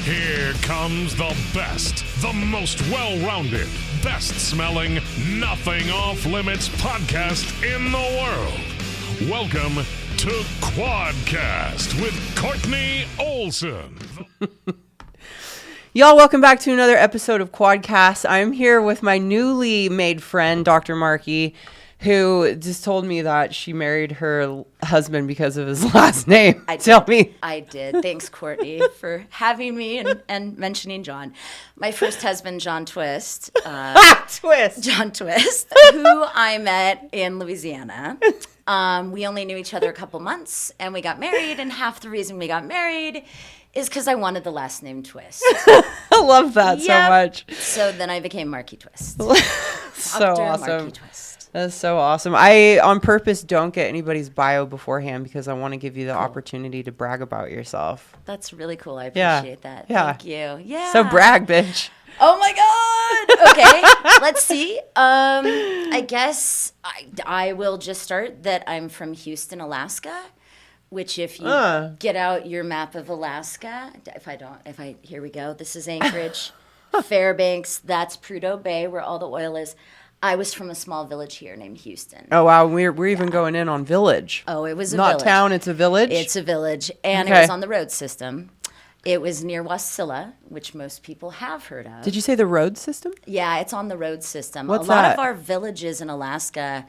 Here comes the best, the most well-rounded, best-smelling, nothing off-limits podcast in the world. Welcome to Quadcast with Kortney Olson. Y'all, welcome back to another episode of Quadcast. I'm here with my newly made friend, Dr. Markie, who just told me that she married her husband because of his last name. Tell me. I did. Thanks, Courtney, for having me and mentioning John. My first husband, John Twist. John Twist, who I met in Louisiana. We only knew each other a couple months, and we got married, and half the reason we got married is because I wanted the last name Twist. I love that so much. So then I became Markie Twist. So awesome. Markie Twist. That's so awesome. I, on purpose, don't get anybody's bio beforehand because I want to give you the opportunity to brag about yourself. That's really cool. I appreciate that. Yeah. Thank you. Yeah. So brag, bitch. Oh my God. Okay. Let's see. I guess I will just start that I'm from Houston, Alaska, which if you get out your map of Alaska, here we go. This is Anchorage, Fairbanks. That's Prudhoe Bay where all the oil is. I was from a small village here named Houston. Oh, wow. We're even going in on village. Oh, it was a village. Not town, it's a village? It's a village. And it was on the road system. It was near 𝗬𝗡𝗏, which most people have heard of. Did you say the road system? Yeah, it's on the road system. What's a lot that? of our villages in Alaska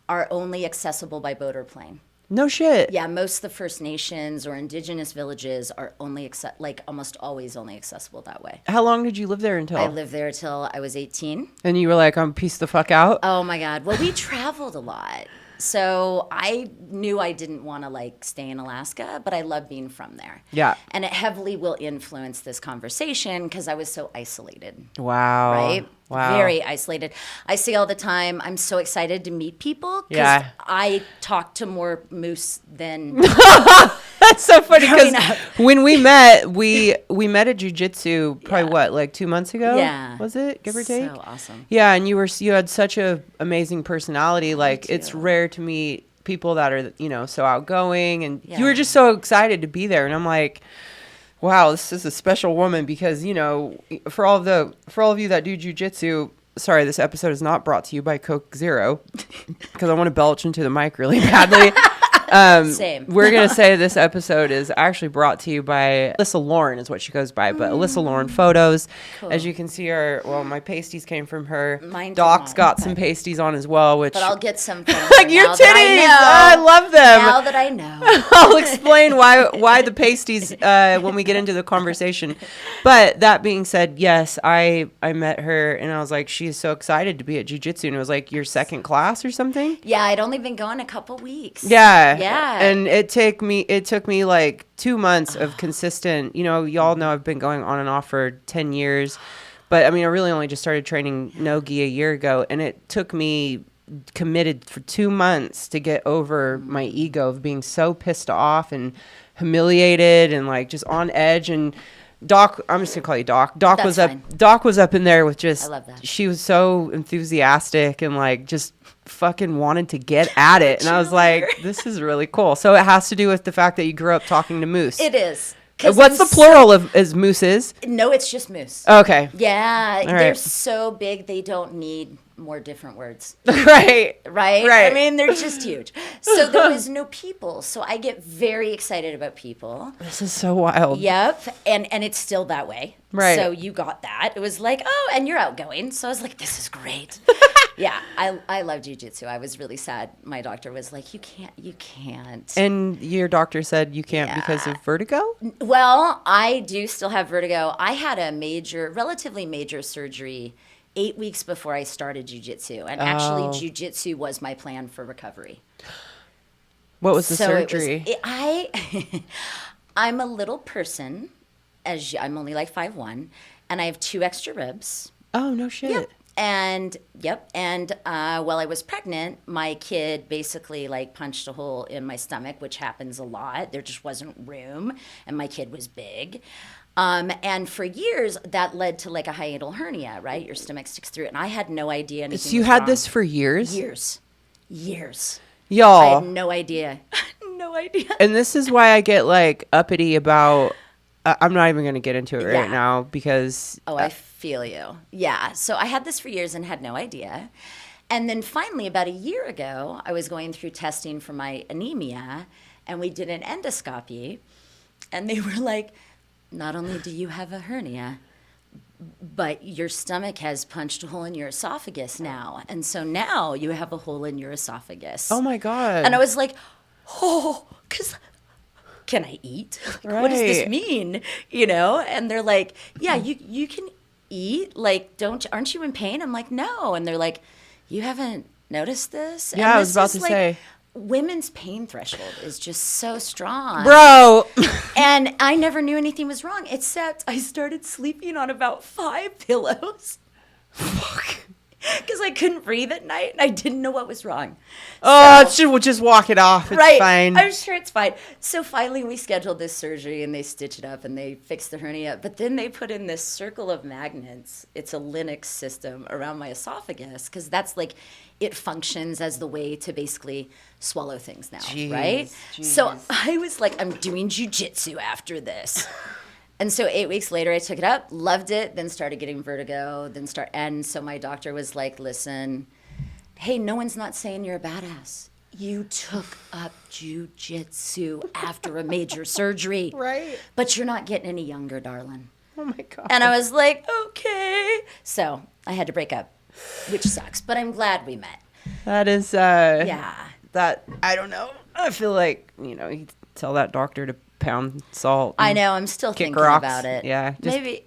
are only accessible by boat or plane. No shit. Yeah, most of the First Nations or indigenous villages are only almost always only accessible that way. How long did you live there until? I lived there till I was 18. And you were like, I'm peace the fuck out? Oh my God. Well, we traveled a lot. So I knew I didn't want to stay in Alaska, but I love being from there. Yeah. And it heavily will influence this conversation because I was so isolated. Wow. Right? Wow. Very isolated. I say all the time, I'm so excited to meet people because Yeah. I talk to more moose than That's so funny growing because up. when we met, we met at jiu-jitsu probably 2 months ago? Yeah. Was it, give or take? So awesome. Yeah, and you had such a amazing personality. It's too. rare to meet people that are, so outgoing, and you were just so excited to be there. And I'm like, wow, this is a special woman because, for all of you that do jiu-jitsu, sorry, this episode is not brought to you by Coke Zero because I want to belch into the mic really badly. Same. We're going to say this episode is actually brought to you by Alyssa Lauren is what she goes by, but Alyssa Lauren Photos. Cool. As you can see, my pasties came from her. Mine did Doc's not, got some pasties on as well, which... But I'll get some from like your now that titties! I love them! Now that I know. I'll explain why the pasties when we get into the conversation. But that being said, yes, I met her and I was like, she's so excited to be at jiu-jitsu, and it was like your second class or something? Yeah, I'd only been going a couple weeks. Yeah. Yeah. And it took me like 2 months of consistent, y'all know I've been going on and off for 10 years. But I mean, I really only just started training no-gi a year ago, and it took me committed for 2 months to get over my ego of being so pissed off and humiliated and just on edge. And Doc, I'm just gonna call you Doc. Doc That's was up. fine. Doc was up in there with just. I love that. She was so enthusiastic and just fucking wanted to get at it, and I was like, "This is really cool." So it has to do with the fact that you grew up talking to moose. It is. What's the plural of is mooses? No, it's just moose. Okay. Yeah, All they're right. so big they don't need more different words. Right. Right? Right. I mean, they're just huge. So there was no people. So I get very excited about people. This is so wild. Yep. And it's still that way. Right. So you got that. It was like, oh, and you're outgoing. So I was like, this is great. Yeah. I love jiu-jitsu. I was really sad. My doctor was like, you can't. And your doctor said you can't because of vertigo? Well, I do still have vertigo. I had a relatively major surgery 8 weeks before I started jiu-jitsu. And actually, jiu-jitsu was my plan for recovery. What was the surgery? I'm a little person. I'm only like 5'1", and I have 2 extra ribs. Oh, no shit. Yep. And while I was pregnant, my kid basically punched a hole in my stomach, which happens a lot. There just wasn't room, and my kid was big. And for years, that led to a hiatal hernia, right? Your stomach sticks through it, and I had no idea anything So you was had wrong. this for years? Years. Y'all. I had no idea. No idea. And this is why I get uppity about I'm not even going to get into it right Yeah. now because... Oh, I feel you. Yeah. So I had this for years and had no idea. And then finally, about a year ago, I was going through testing for my anemia, and we did an endoscopy. And they were like, not only do you have a hernia, but your stomach has punched a hole in your esophagus now. And so now you have a hole in your esophagus. Oh, my God. And I was like, oh, because can I eat? Like, what does this Right. mean? You know? And they're like, yeah, you can eat. Like, aren't you in pain? I'm like, no. And they're like, you haven't noticed this? Yeah, And I was this about is to like, say. women's pain threshold is just so strong. Bro. And I never knew anything was wrong, except I started sleeping on about 5 pillows. Fuck. Because I couldn't breathe at night and I didn't know what was wrong. Oh, So- we'll just walk it off. It's right. fine. I'm sure it's fine. So finally we scheduled this surgery and they stitch it up and they fix the hernia. But then they put in this circle of magnets. It's a Linux system around my esophagus because that's like, it functions as the way to basically swallow things now, right? So I was like, I'm doing jujitsu after this. And so 8 weeks later, I took it up, loved it, then started getting vertigo, and so my doctor was like, listen, hey, no one's not saying you're a badass. You took up jujitsu after a major surgery. Right. But you're not getting any younger, darling. Oh, my God. And I was like, okay. So I had to break up, which sucks, but I'm glad we met. That is, Yeah. that, I don't know. I feel like, you tell that doctor to pound salt. I and know. I'm still kick thinking rocks. about it. Yeah. Just, Maybe.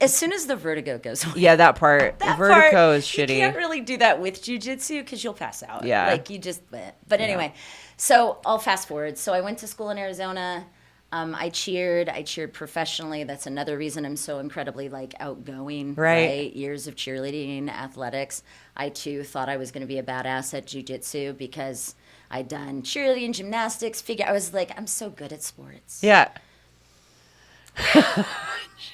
As soon as the vertigo goes away. Yeah, that part. That Vertigo part, is shitty. You can't really do that with jujitsu because you'll pass out. Yeah. Like you just, but anyway, so I'll fast forward. So I went to school in Arizona. I cheered professionally. That's another reason I'm so incredibly like outgoing. Right. Years of cheerleading, athletics. I too thought I was going to be a badass at jujitsu because I'd done cheerleading, gymnastics, I was like, I'm so good at sports. Yeah.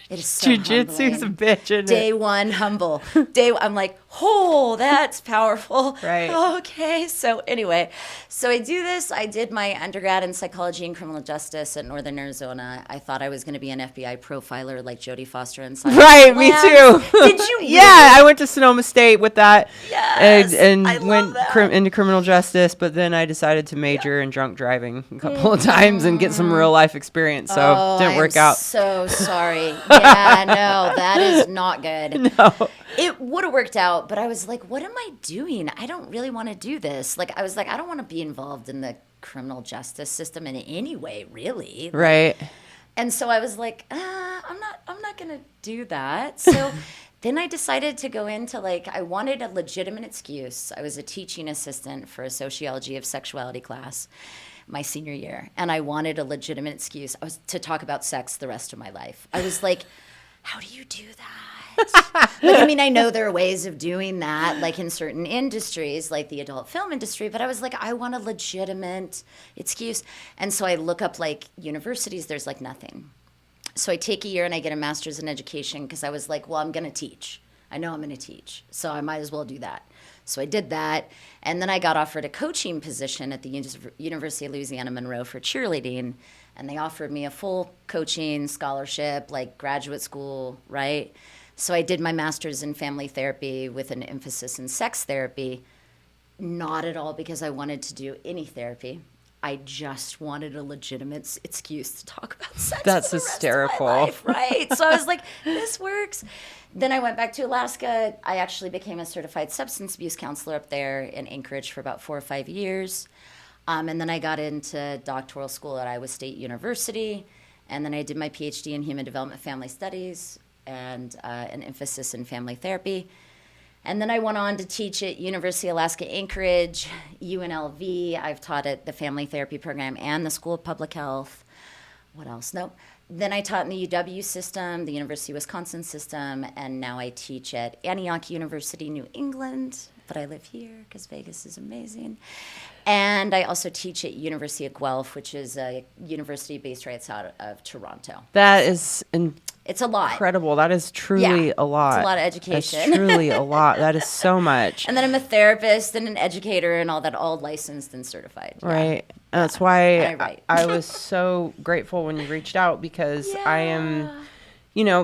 It is so Jiu-jitsu's a humbling. bitch, isn't Day it? one, humble. I'm like, oh, that's powerful. Right. Okay. So anyway, so I do this. I did my undergrad in psychology and criminal justice at Northern Arizona. I thought I was going to be an FBI profiler like Jodie Foster and Silence Right, of the me Lambs. too. Did you? Yeah, I went to Sonoma State with that. Yes, and I love went that. into criminal justice, but then I decided to major in drunk driving a couple of times and get some real life experience. So didn't work out. So sorry. Yeah, no, that is not good. No. It would have worked out, but I was like, what am I doing? I don't really want to do this. Like, I was like, I don't want to be involved in the criminal justice system in any way, really. Right. And so I was like, I'm not going to do that. So then I decided to go into I wanted a legitimate excuse. I was a teaching assistant for a sociology of sexuality class my senior year. And I wanted a legitimate excuse. I was to talk about sex the rest of my life. I was like, how do you do that? I know there are ways of doing that, like in certain industries, like the adult film industry, but I was like, I want a legitimate excuse. And so I look up universities, there's nothing. So I take a year and I get a master's in education because I was like, well, I'm going to teach. I know I'm going to teach, so I might as well do that. So I did that, and then I got offered a coaching position at the University of Louisiana Monroe for cheerleading, and they offered me a full coaching scholarship, graduate school, right? So I did my master's in family therapy with an emphasis in sex therapy, not at all because I wanted to do any therapy. I just wanted a legitimate excuse to talk about sex. That's for the rest of my hysterical. life, right? So I was like, this works. Then I went back to Alaska. I actually became a certified substance abuse counselor up there in Anchorage for about 4 or 5 years. And then I got into doctoral school at Iowa State University. And then I did my PhD in human development family studies and an emphasis in family therapy. And then I went on to teach at University of Alaska Anchorage, UNLV. I've taught at the family therapy program and the School of Public Health. What else? Nope. Then I taught in the UW system, the University of Wisconsin system, and now I teach at Antioch University New England but I live here because Vegas is amazing. And I also teach at University of Guelph, which is a university based right outside of Toronto. That is it's a lot. Incredible. That is truly a lot. It's a lot of education. That's truly a lot. That is so much. And then I'm a therapist and an educator and all that, all licensed and certified. Right. Yeah. That's why I was so grateful when you reached out, because I am,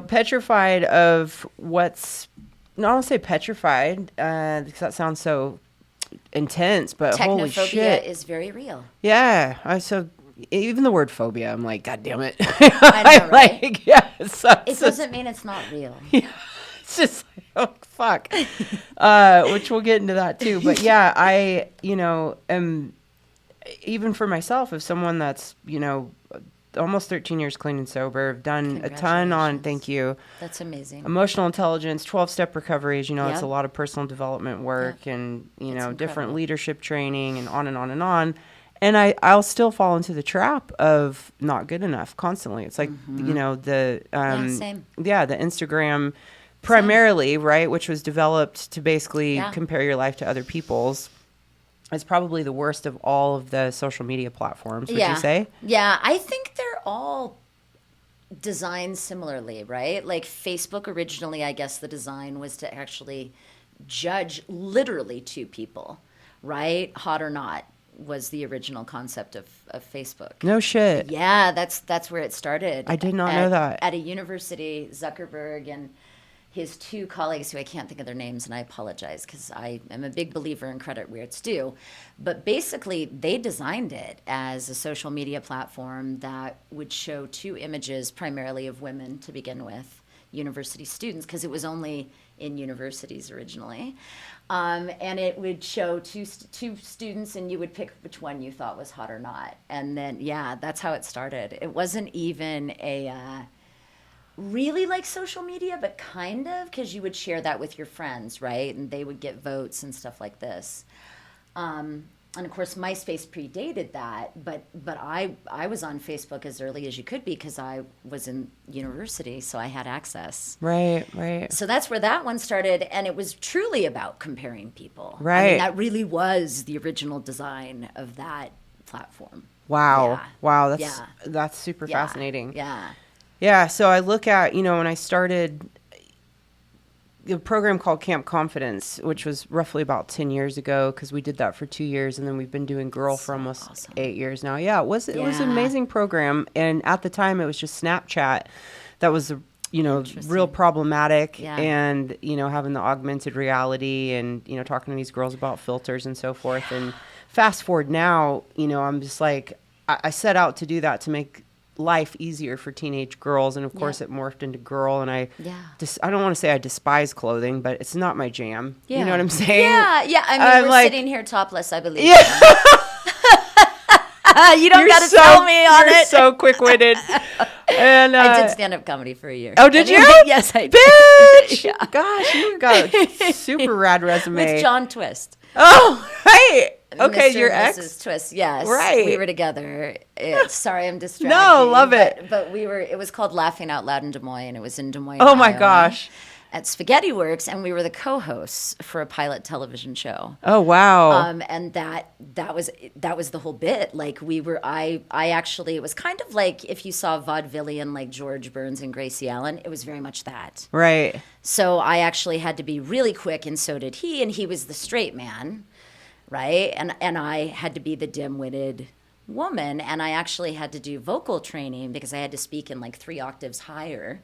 petrified of what's, I don't want to say petrified, because that sounds so intense, but holy shit. Technophobia is very real. Yeah. So even the word phobia, I'm like, God damn it. I know, right? It doesn't mean it's not real. Yeah, it's just like, oh, fuck. Which we'll get into that too. But yeah, I, am, even for myself, as someone that's, almost 13 years clean and sober, I've done a ton on, thank you. That's amazing. Emotional intelligence, 12-step recovery, as you know, it's a lot of personal development work and, different leadership training and on and on and on. And I'll still fall into the trap of not good enough constantly. It's like, the Instagram primarily, right, which was developed to basically compare your life to other people's. It's probably the worst of all of the social media platforms, would you say? Yeah, I think they're all designed similarly, right? Like Facebook originally, I guess the design was to actually judge literally two people, right? Hot or not was the original concept of Facebook. No shit. Yeah, that's where it started. I did not know that. At a university, Zuckerberg and his two colleagues, who I can't think of their names, and I apologize because I am a big believer in credit where it's due. But basically, they designed it as a social media platform that would show two images, primarily of women to begin with, university students, because it was only in universities originally. And it would show two students, and you would pick which one you thought was hot or not. And then, that's how it started. It wasn't even a really like social media, but kind of, because you would share that with your friends, right? And they would get votes and stuff like this. And of course, MySpace predated that, but I was on Facebook as early as you could be because I was in university, so I had access. Right. So that's where that one started, and it was truly about comparing people. Right. I mean, that really was the original design of that platform. Wow. Yeah. Wow. That's super fascinating. Yeah. Yeah. So I look at, when I started a program called Camp Confidence, which was roughly about 10 years ago, because we did that for 2 years, and then we've been doing Girl for almost 8 years now. Yeah, it was an amazing program, and at the time it was just Snapchat that was real problematic, and having the augmented reality and talking to these girls about filters and so forth. And fast forward now, I'm just like, I set out to do that to make life easier for teenage girls, and of course it morphed into girl, and I don't want to say I despise clothing, but it's not my jam. You know what I'm saying? I mean, we're sitting here topless, I believe. You don't got to tell me on you're it. So quick-witted. And I did stand-up comedy for a year. Oh, did you? Yes, I did. Bitch! Gosh, you've got a super rad resume. With John Twist. Oh, right. Okay, Mr. your and ex? Mrs. Twist, yes. Right. We were together. Sorry, I'm distracted. No, love it. But it was called Laughing Out Loud in Des Moines. It was in Des Moines, Oh, my Iowa, gosh. at 𝗙𝗥𝗍𝗄𝗏 Works, and we were the co-hosts for a pilot television show. Oh, wow. And that was the whole bit. Like I actually, it was kind of like if you saw vaudevillian like George Burns and Gracie Allen, it was very much that. Right. So I actually had to be really quick, and so did he, and he was the straight man, right? And I had to be the dim-witted woman, and I actually had to do vocal training because I had to speak in like 3 octaves higher.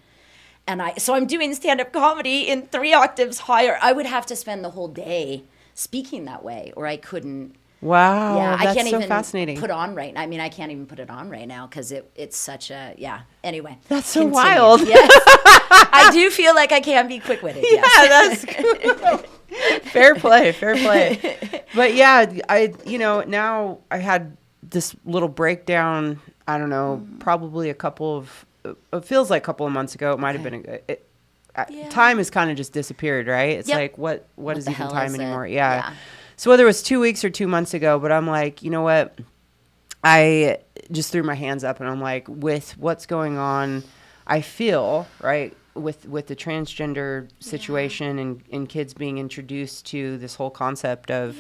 So I'm doing stand-up comedy in 3 octaves higher. I would have to spend the whole day speaking that way, or I couldn't. Wow, I that's can't so even fascinating. put on right. I mean, I can't even put it on right now because it's such a Anyway, that's so continue. wild. Yes. I do feel like I can be quick-witted. Yeah, yes. that's cool. Fair play. But yeah, now I had this little breakdown. I don't know, probably it feels like a couple of months ago. It might have been time has kind of just disappeared, right? It's like what is even time anymore? Yeah. So whether it was 2 weeks or 2 months ago, but I'm like, you know what? I just threw my hands up, and I'm like, with what's going on, I feel, right, with the transgender situation and kids being introduced to this whole concept of,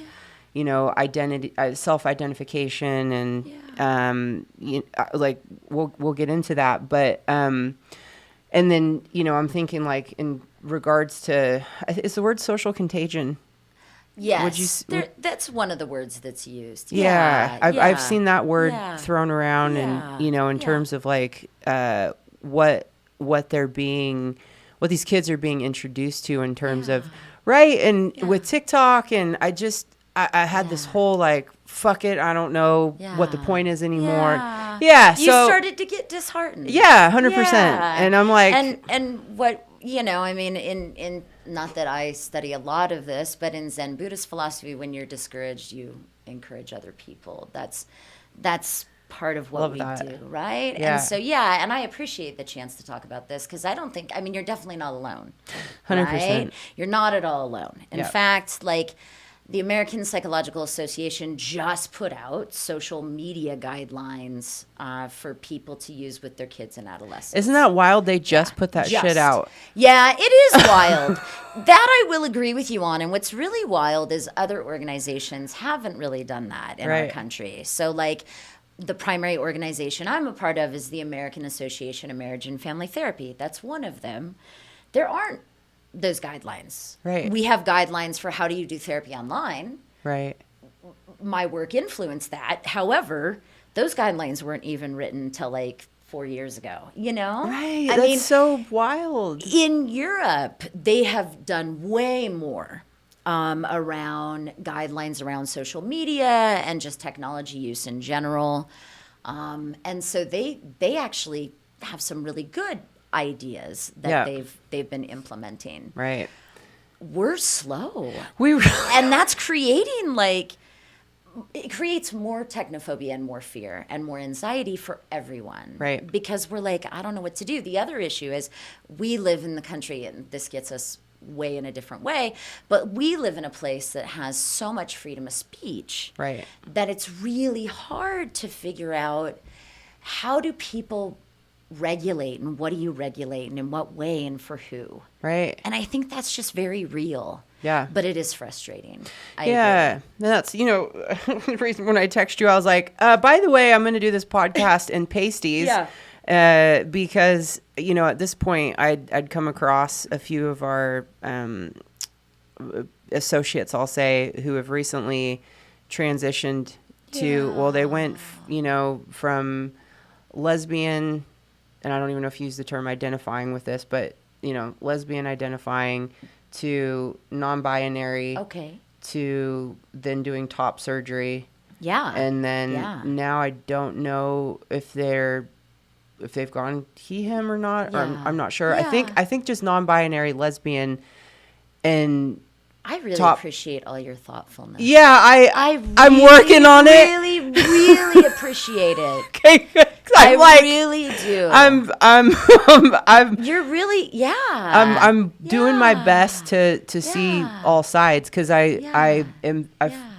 identity, self-identification, and like we'll get into that, but and then I'm thinking like in regards to, is the word social contagion? Yes, that's one of the words that's used. Yeah, I've seen that word thrown around, and in terms of like what these kids are being introduced to in terms of with TikTok, and I had this whole like, fuck it, I don't know what the point is anymore. You started to get disheartened. 100%. And I'm like, and what I mean, in not that I study a lot of this, but in Zen Buddhist philosophy, when you're discouraged, you encourage other people. That's part of what we do, right? Yeah. And so, and I appreciate the chance to talk about this, because you're definitely not alone. 100%. Right? You're not at all alone. In fact, like, the American Psychological Association just put out social media guidelines for people to use with their kids and adolescents. Isn't that wild? They just put that shit out. Yeah, it is wild. That I will agree with you on. And what's really wild is other organizations haven't really done that in our country. So, like, the primary organization I'm a part of is the American Association of Marriage and Family Therapy. That's one of them. There aren't those guidelines. Right. We have guidelines for how do you do therapy online. Right. My work influenced that. However, those guidelines weren't even written till like 4 years ago, Right. I mean, so wild. In Europe, they have done way more around guidelines around social media and just technology use in general. And so they actually have some really good ideas that they've been implementing. Right. We're slow. And that's creating it creates more technophobia and more fear and more anxiety for everyone. Right. Because we're like, I don't know what to do. The other issue is we live in the country, and this gets us way in a different way, but we live in a place that has so much freedom of speech. Right. That it's really hard to figure out, how do people regulate, and what do you regulate, and in what way, and for who? Right. And I think that's just very real. Yeah. But it is frustrating. I agree. That's, the reason when I text you, I was like, by the way, I'm going to do this podcast in pasties. Because, at this point I'd come across a few of our associates, I'll say, who have recently transitioned to, they went, from lesbian, and I don't even know if you use the term identifying with this, but, lesbian identifying to non-binary, to then doing top surgery. Yeah. And then now I don't know if they've gone he, him or not. Or I'm not sure. Yeah. I think just non-binary, lesbian, and I really appreciate all your thoughtfulness. Yeah, I'm working on it. Really, really appreciate it. Okay, I really do. You're really, I'm doing my best to see all sides, because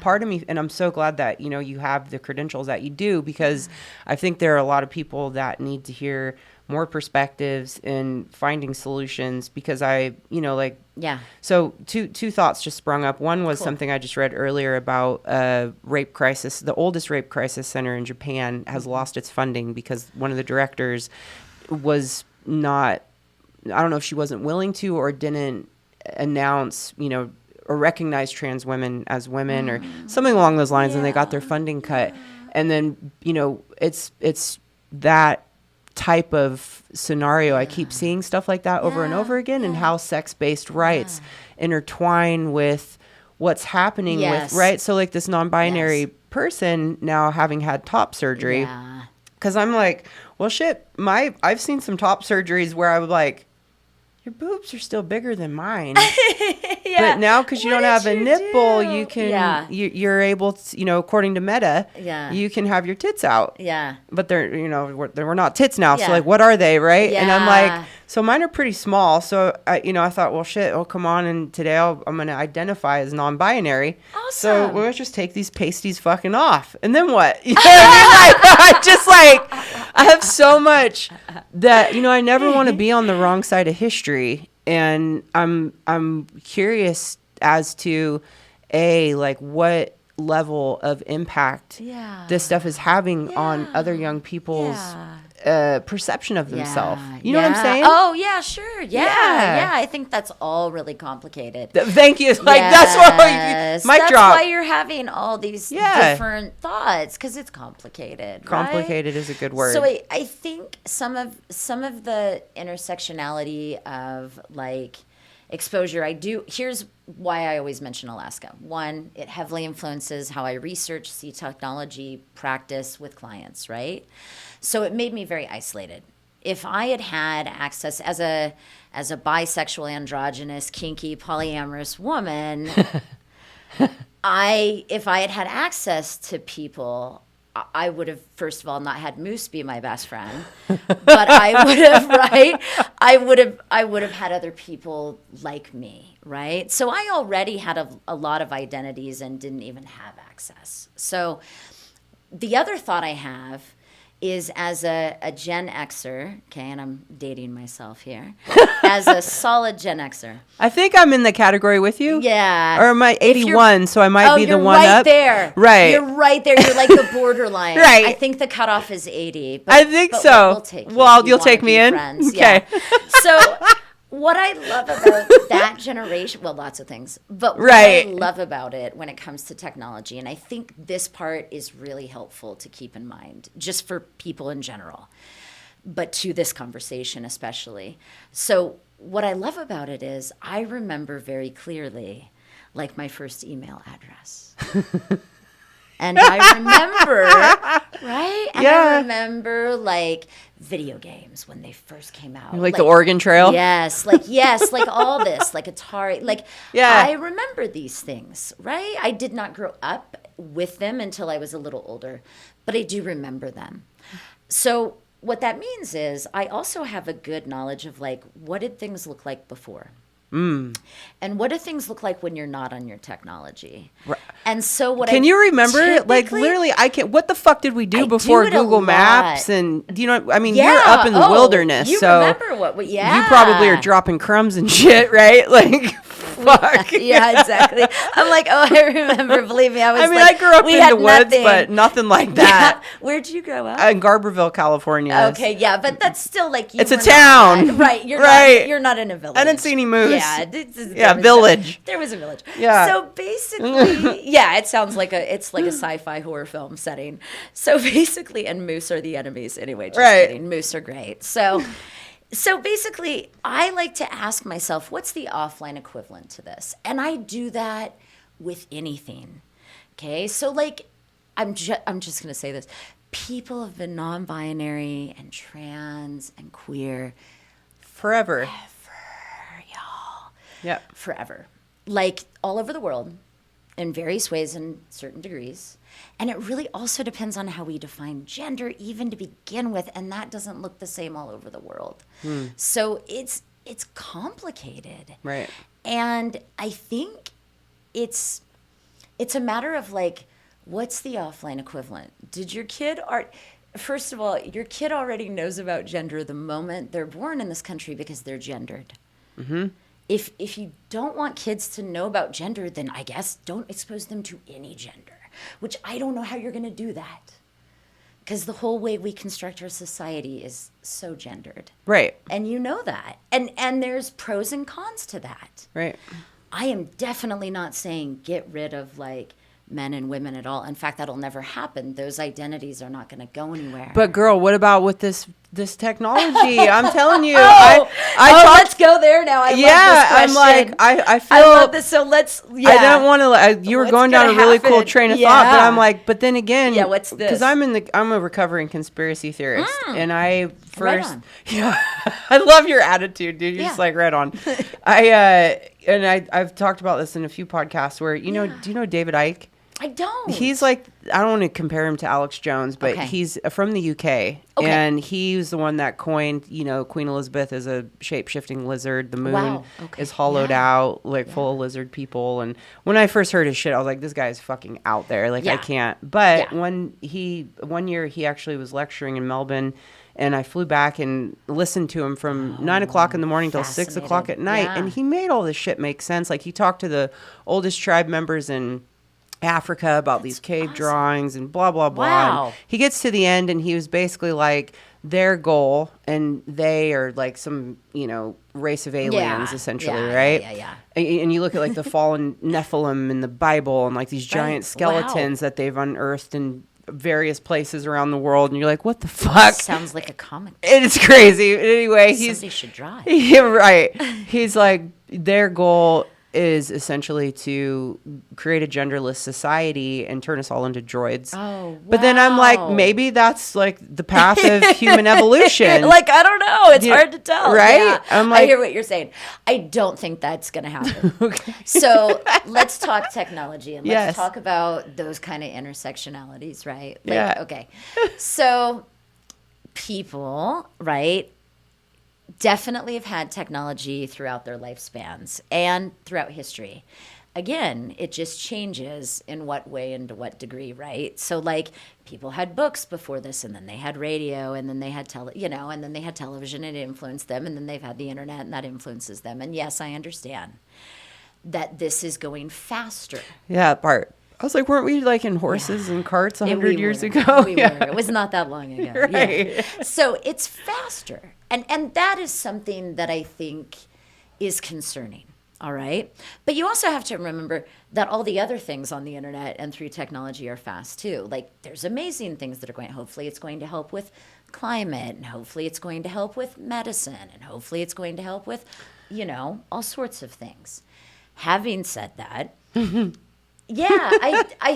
part of me, and I'm so glad that you have the credentials that you do, because I think there are a lot of people that need to hear more perspectives in finding solutions, because so two thoughts just sprung up. One was something I just read earlier about rape crisis. The oldest rape crisis center in Japan has lost its funding because one of the directors was not, I don't know if she wasn't willing to or didn't announce, or recognize trans women as women or something along those lines, and they got their funding cut. And then, it's that type of scenario. I keep seeing stuff like that over and over again, and how sex-based rights intertwine with what's happening with, right? So like this non-binary person now having had top surgery, because I'm like, well, shit, I've seen some top surgeries where I would like, your boobs are still bigger than mine. Yeah. But now, because you What don't have a did you nipple, do? you can, Yeah. you're able to, according to Meta, you can have your tits out. Yeah. But they're, we're not tits now. So Yeah. like, what are they, right? And I'm Yeah. like, so mine are pretty small. So, I thought, well, shit, oh, come on. And today I'm going to identify as non-binary. So Awesome. let's just take these pasties fucking off. And then what? You know what I mean? Like, I just like, I have so much that, I never want to be on the wrong side of history. And I'm curious as to like what level of impact this stuff is having on other young people's perception of themselves. You know what I'm saying? Oh yeah, sure. Yeah. I think that's all really complicated. Thank you. Like that's why mic drop. That's why you're having all these different thoughts, because it's complicated. Complicated is a good word. So I think some of the intersectionality of like exposure here's why I always mention Alaska. One, it heavily influences how I research, see technology, practice with clients, right? So it made me very isolated. If I had access as a bisexual, androgynous, kinky, polyamorous woman, if I had access to people, I would have, first of all, not had Moose be my best friend, but I would have, right? I would have had other people like me, right? So I already had a lot of identities and didn't even have access. So the other thought I have is, as a Gen Xer, okay, and I'm dating myself here, as a solid Gen Xer. I think I'm in the category with you. Yeah. Or am I 81, so I might be the one right up. There. Right. You're right there. You're like the borderline. Right. I think the cutoff is 80. But, I think so. We'll take you. Well, You you'll wanna take me be in? friends. Okay. Yeah. So what I love about that generation, well, lots of things, but what Right. I love about it when it comes to technology, and I think this part is really helpful to keep in mind, just for people in general, but to this conversation especially. So what I love about it is I remember very clearly, like, my first email address. And I remember, right? And I remember, like, video games when they first came out. Like the Oregon Trail? Yes, like all this, like Atari. Like, I remember these things, right? I did not grow up with them until I was a little older, but I do remember them. So what that means is I also have a good knowledge of, like, what did things look like before? And what do things look like when you're not on your technology? Right. And so can you remember? Like, literally, I can't. What the fuck did we do before Google Maps? And do you know? I mean, you're up in the wilderness, you so remember what? Yeah, you probably are dropping crumbs and shit, right? Like, fuck. Yeah, exactly. I'm like, oh, I remember. Believe me, I grew up in the woods, but nothing like that. Yeah. Where'd you grow up? In 𝗙𝗣𝗄𝗏, California. Okay, yeah, but that's still like it's a town, right? You're not in a village. I didn't see any moose. Yeah, village. There was a village. Yeah. So basically, yeah, it sounds like it's like a sci-fi horror film setting. So basically, and moose are the enemies anyway. Just kidding. Moose are great. So basically, I like to ask myself, what's the offline equivalent to this? And I do that with anything. Okay, so like, I'm just gonna say this: people have been non-binary and trans and queer forever. Yep. Forever. Like, all over the world, in various ways and certain degrees. And it really also depends on how we define gender, even to begin with, and that doesn't look the same all over the world. So it's complicated. Right. And I think it's a matter of, like, what's the offline equivalent? Did your kid first of all, your kid already knows about gender the moment they're born in this country because they're gendered. Mm-hmm. If you don't want kids to know about gender, then I guess don't expose them to any gender, which I don't know how you're going to do that, because the whole way we construct our society is so gendered. Right. And you know that. And there's pros and cons to that. Right. I am definitely not saying get rid of, like, men and women at all. In fact, that'll never happen. Those identities are not going to go anywhere. But girl, what about with this technology? I'm telling you. Let's go there now. I love this question. I'm like, I feel. I love this. So let's. Yeah. I don't want to. You were going down a really cool train of thought, but I'm like, but then again, what's this? Because I'm a recovering conspiracy theorist, and I first, right on. I love your attitude, dude. You're just like right on. I've talked about this in a few podcasts where do you know 𝗙𝗥𝗘𝗡𝗏? I don't. He's like, I don't want to compare him to Alex Jones, but he's from the UK. And he was the one that coined, Queen Elizabeth is a shape-shifting lizard. The moon is hollowed out, like full of lizard people. And when I first heard his shit, I was like, this guy is fucking out there. Like, I can't. But one year he actually was lecturing in Melbourne, and I flew back and listened to him from 9 o'clock in the morning till 6 o'clock at night. And he made all this shit make sense. Like, he talked to the oldest tribe members in Africa about these cave drawings and blah, blah, blah. Wow. And he gets to the end and he was basically like, their goal, and they are like some, race of aliens essentially, right? Yeah. And you look at like the fallen Nephilim in the Bible and like these giant skeletons that they've unearthed in various places around the world, and you're like, what the fuck? Sounds like a comic. It's crazy. Anyway, Somebody should drive. Yeah, right. He's like, their goal is essentially to create a genderless society and turn us all into droids. Oh, wow. But then I'm like, maybe that's like the path of human evolution. Like, I don't know. It's hard to tell. Right? Yeah. I'm like, I hear what you're saying. I don't think that's going to happen. So let's talk technology and let's talk about those kind of intersectionalities, right? Like, okay. So people, right, definitely have had technology throughout their lifespans and throughout history. Again, it just changes in what way and to what degree, right? So like people had books before this, and then they had radio, and then they had and then they had television, and it influenced them, and then they've had the internet and that influences them. And yes, I understand that this is going faster. Yeah, part. I was like, weren't we like in horses and carts 100 years ago? We were. It was not that long ago. Right. Yeah. So it's faster. And that is something that I think is concerning. All right. But you also have to remember that all the other things on the internet and through technology are fast too. Like there's amazing things that are going, hopefully it's going to help with climate, and hopefully it's going to help with medicine, and hopefully it's going to help with, all sorts of things. Having said that, I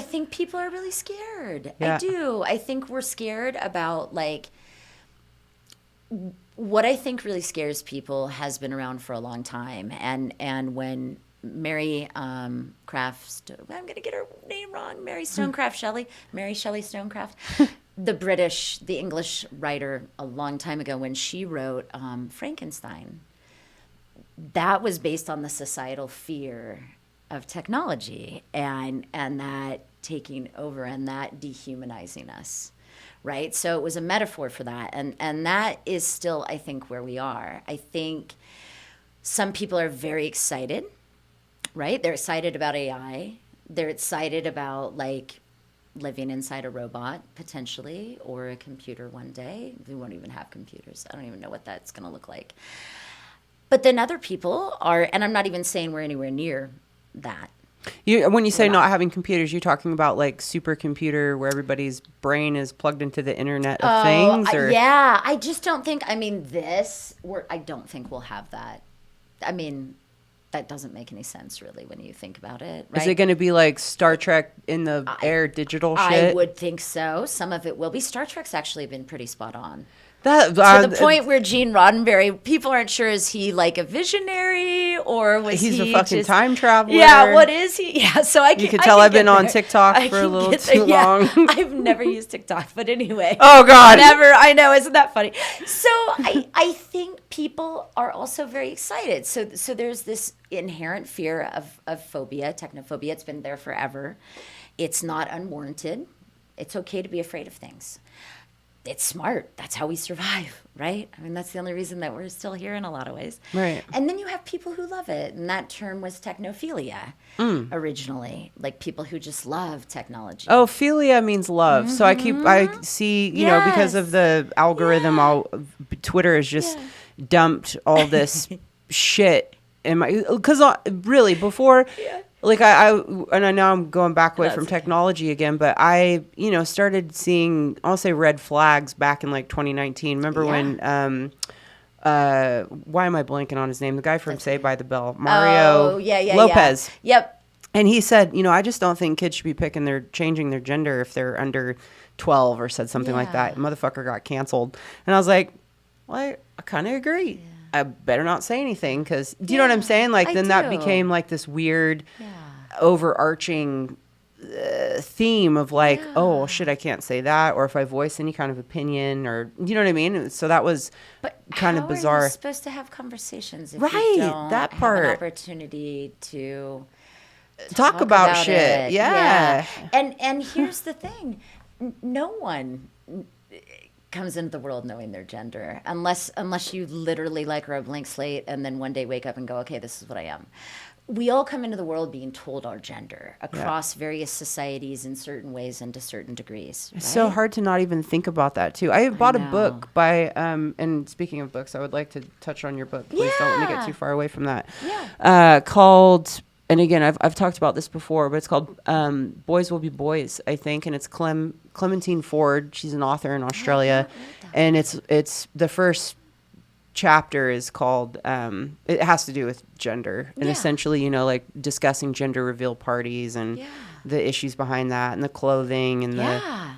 think people are really scared. I do. I think we're scared about like, what I think really scares people has been around for a long time. And when Mary I'm going to get her name wrong, Mary Shelley Stonecraft, the English writer a long time ago, when she wrote Frankenstein, that was based on the societal fear of technology and that taking over and that dehumanizing us. Right? So it was a metaphor for that. And that is still, I think, where we are. I think some people are very excited, right? They're excited about AI. They're excited about, like, living inside a robot, potentially, or a computer one day. We won't even have computers. I don't even know what that's going to look like. But then other people are, and I'm not even saying we're anywhere near that. When you say not having computers, you're talking about like supercomputer where everybody's brain is plugged into the Internet of Things? Or? Yeah, I just don't think, I don't think we'll have that. I mean, that doesn't make any sense really when you think about it, right? Is it going to be like Star Trek in the air digital shit? I would think so. Some of it will be. Star Trek's actually been pretty spot on. To the point where Gene Roddenberry, people aren't sure, is he like a visionary or was he's he a fucking just, time traveler? Yeah, what is he? Yeah, so you can tell I've been on TikTok for a little too long. I've never used TikTok, but anyway. Oh God, never. I know, isn't that funny? So I think people are also very excited. So there's this inherent fear of phobia, technophobia. It's been there forever. It's not unwarranted. It's okay to be afraid of things. It's smart. That's how we survive, right? I mean, that's the only reason that we're still here in a lot of ways. Right. And then you have people who love it. And that term was technophilia originally, like people who just love technology. Oh, philia means love. So I see, because of the algorithm, Twitter has just dumped all this shit in my, because really before, like and I know I'm going back away from technology again, but I, started seeing, I'll say red flags back in like 2019. Remember when, why am I blanking on his name? The guy from 𝗙𝗣𝗣𝗡𝗚, Mario Lopez. Yep. And he said, I just don't think kids should be changing their gender if they're under 12 or said something like that. Motherfucker got canceled. And I was like, well, I kind of agree. Yeah. I better not say anything because, do you know what I'm saying? Like, then that became like this weird overarching theme of like, oh, shit, I can't say that. Or if I voice any kind of opinion or, you know what I mean? So that was kind of bizarre. How are you supposed to have conversations if you don't that part. have an opportunity to talk about shit. Yeah. And here's the thing. No one comes into the world knowing their gender unless you literally like are a blank slate and then one day wake up and go, okay, this is what I am. We all come into the world being told our gender across various societies in certain ways and to certain degrees. Right? It's so hard to not even think about that too. I bought a book by and speaking of books, I would like to touch on your book. Please don't let me get too far away from that. Called, and again, I've talked about this before, but it's called Boys Will Be Boys, I think, and it's Clementine Ford. She's an author in Australia, and it's the first chapter is called it has to do with gender and essentially, like discussing gender reveal parties and the issues behind that and the clothing and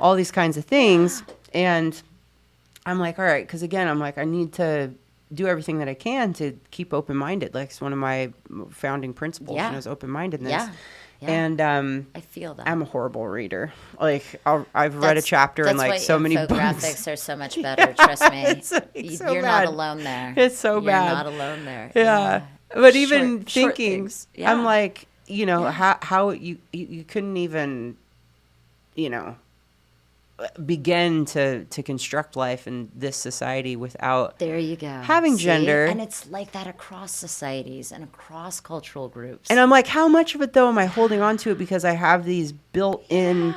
all these kinds of things. And I'm like, all right, because again, I'm like, I need to do everything that I can to keep open-minded. Like, it's one of my founding principles, is open-mindedness. And I feel that. I'm a horrible reader. Like, I've read a chapter in like so many books. Infographics are so much better, trust me. You're not alone there. It's so bad. You're not alone there. Yeah. But even thinking, I'm like, how you couldn't even, begin to construct life in this society without having gender. And it's like that across societies and across cultural groups. And I'm like, how much of it though am I holding on to it because I have these built-in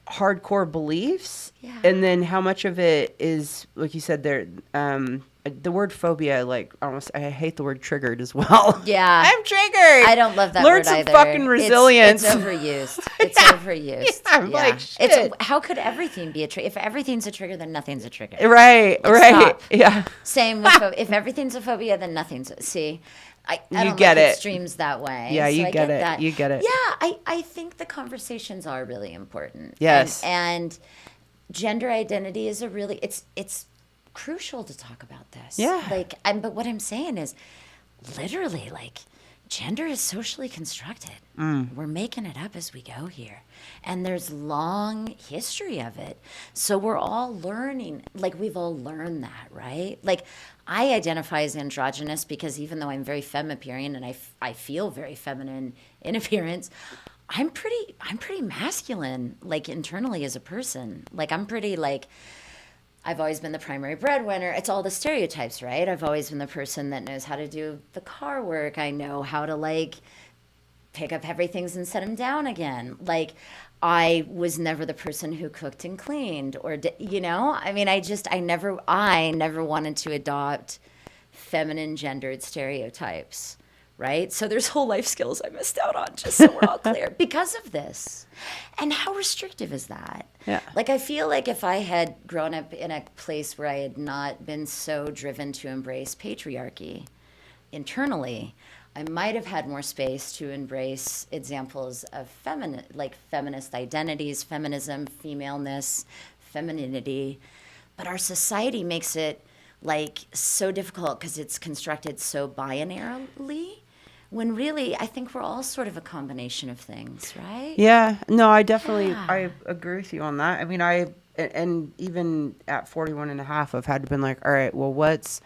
hardcore beliefs, and then how much of it is, like you said, there the word phobia, like, I hate the word triggered as well. Yeah. I'm triggered. I don't love that Learn word either. Learn some fucking resilience. It's overused. It's overused. I'm like, shit. How could everything be a trigger? If everything's a trigger, then nothing's a trigger. Right. Stop. Yeah. Same with if everything's a phobia, then nothing's. See, I don't get like it. Extremes that way. Yeah, so you I get it. That. You get it. Yeah, I think the conversations are really important. Yes. And gender identity is it's crucial to talk about this. Yeah. But what I'm saying is, literally, like, gender is socially constructed. We're making it up as we go here. And there's long history of it. So we're all learning, like, we've all learned that, right? Like, I identify as androgynous because even though I'm very femme-appearing and I feel very feminine in appearance, I'm pretty masculine, like, internally as a person. Like, I'm pretty, like, I've always been the primary breadwinner. It's all the stereotypes, right? I've always been the person that knows how to do the car work. I know how to, like, pick up heavy things and set them down again. Like, I was never the person who cooked and cleaned or, I mean, I never wanted to adopt feminine gendered stereotypes. Right? So there's whole life skills I missed out on, just so we're all clear, because of this. And how restrictive is that? Yeah. Like, I feel like if I had grown up in a place where I had not been so driven to embrace patriarchy internally, I might have had more space to embrace examples of feminist identities, feminism, femaleness, femininity. But our society makes it, like, so difficult because it's constructed so binarily, when really I think we're all sort of a combination of things, right? Yeah. No, I definitely, I agree with you on that. I mean, and even at 41 and a half, I've had to been like, all right, well, what's,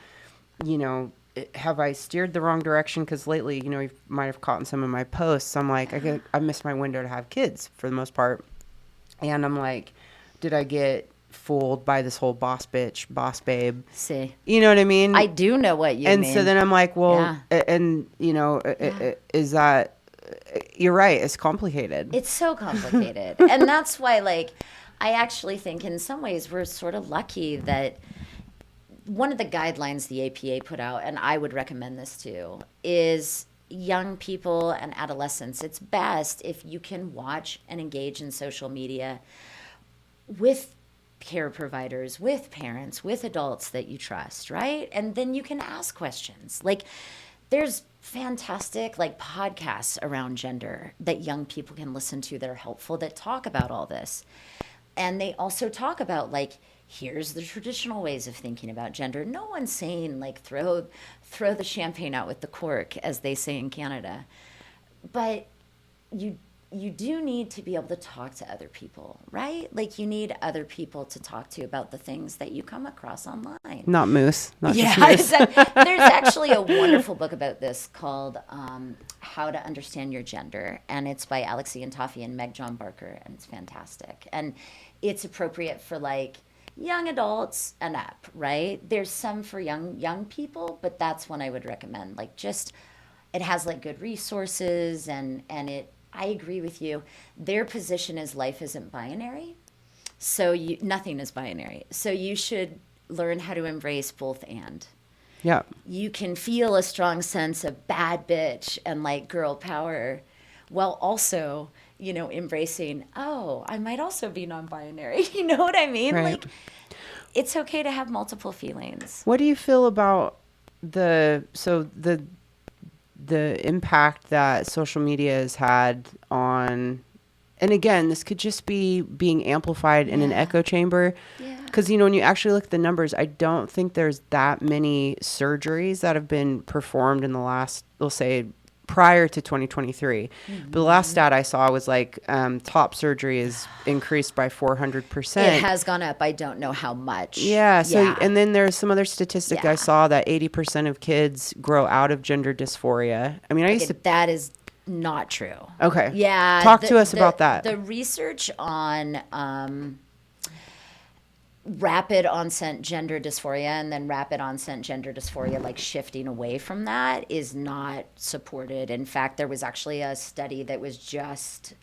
have I steered the wrong direction? Because lately, you might have caught in some of my posts. I'm like, I missed my window to have kids for the most part. And I'm like, did I get fooled by this whole boss bitch, boss babe? See, you know what I mean? I do know what you mean. And so then I'm like, well, is that, you're right, it's complicated. It's so complicated. And that's why, like, I actually think in some ways we're sort of lucky that one of the guidelines the APA put out, and I would recommend this too, is young people and adolescents, it's best if you can watch and engage in social media with care providers, with parents, with adults that you trust, right? And then you can ask questions. Like, there's fantastic like podcasts around gender that young people can listen to that are helpful, that talk about all this. And they also talk about like, here's the traditional ways of thinking about gender. No one's saying like throw the champagne out with the cork, as they say in Canada. But you do need to be able to talk to other people, right? Like, you need other people to talk to about the things that you come across online. Not moose. Not just moose. There's actually a wonderful book about this called How to Understand Your Gender, and it's by 𝗙𝗥𝗘𝗡𝗏 and Meg John Barker, and it's fantastic. And it's appropriate for like young adults and up, right? There's some for young people, but that's one I would recommend. Like, just, it has like good resources, and I agree with you. Their position is life isn't binary. So nothing is binary. So you should learn how to embrace both and. Yeah. You can feel a strong sense of bad bitch and like girl power, while also, you know, embracing, oh, I might also be non-binary. You know what I mean? Right. Like, it's okay to have multiple feelings. What do you feel about the impact that social media has had on, and again, this could just be being amplified in an echo chamber. Yeah. Because, you know, when you actually look at the numbers, I don't think there's that many surgeries that have been performed in the last, we'll say, prior to 2023. But the last stat I saw was like top surgery is increased by 400%. It has gone up. I don't know how much. Yeah. So, and then there's some other statistic I saw that 80% of kids grow out of gender dysphoria. I mean, I used to. That is not true. Okay. Yeah. Talk to us about that. The research on rapid onset gender dysphoria and then rapid onset gender dysphoria, like shifting away from that, is not supported. In fact, there was actually a study that was just,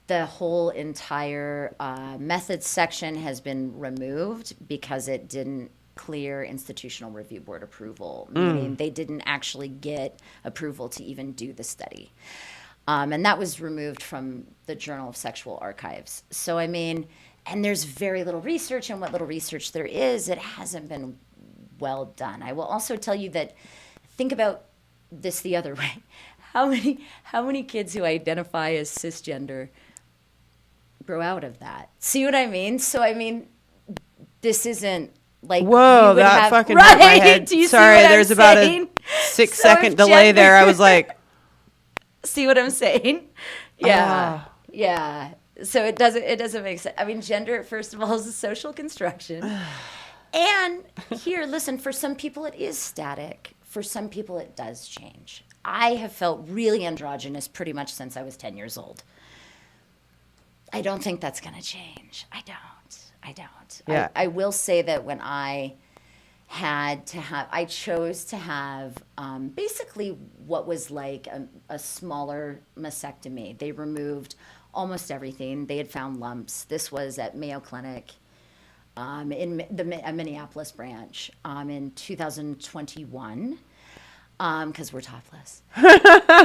the whole entire methods section has been removed because it didn't clear institutional review board approval, meaning they didn't actually get approval to even do the study. And that was removed from the Journal of Sexual Archives. So, I mean, and there's very little research, and what little research there is, it hasn't been well done. I will also tell you that, think about this the other way. How many kids who identify as cisgender grow out of that? See what I mean? So, I mean, this isn't like, whoa, that fucking hurt my head. Do you Sorry, see what there's I'm about saying? a 6-second delay there. I was like, see what I'm saying? Yeah. Yeah. So it doesn't make sense. I mean, gender, first of all, is a social construction. And here, listen, for some people it is static. For some people it does change. I have felt really androgynous pretty much since I was 10 years old. I don't think that's going to change. I don't. Yeah. I will say that when I chose to have basically what was like a smaller mastectomy. They removed almost everything. They had found lumps. This was at Mayo Clinic in the Minneapolis branch in 2021. Because we're topless.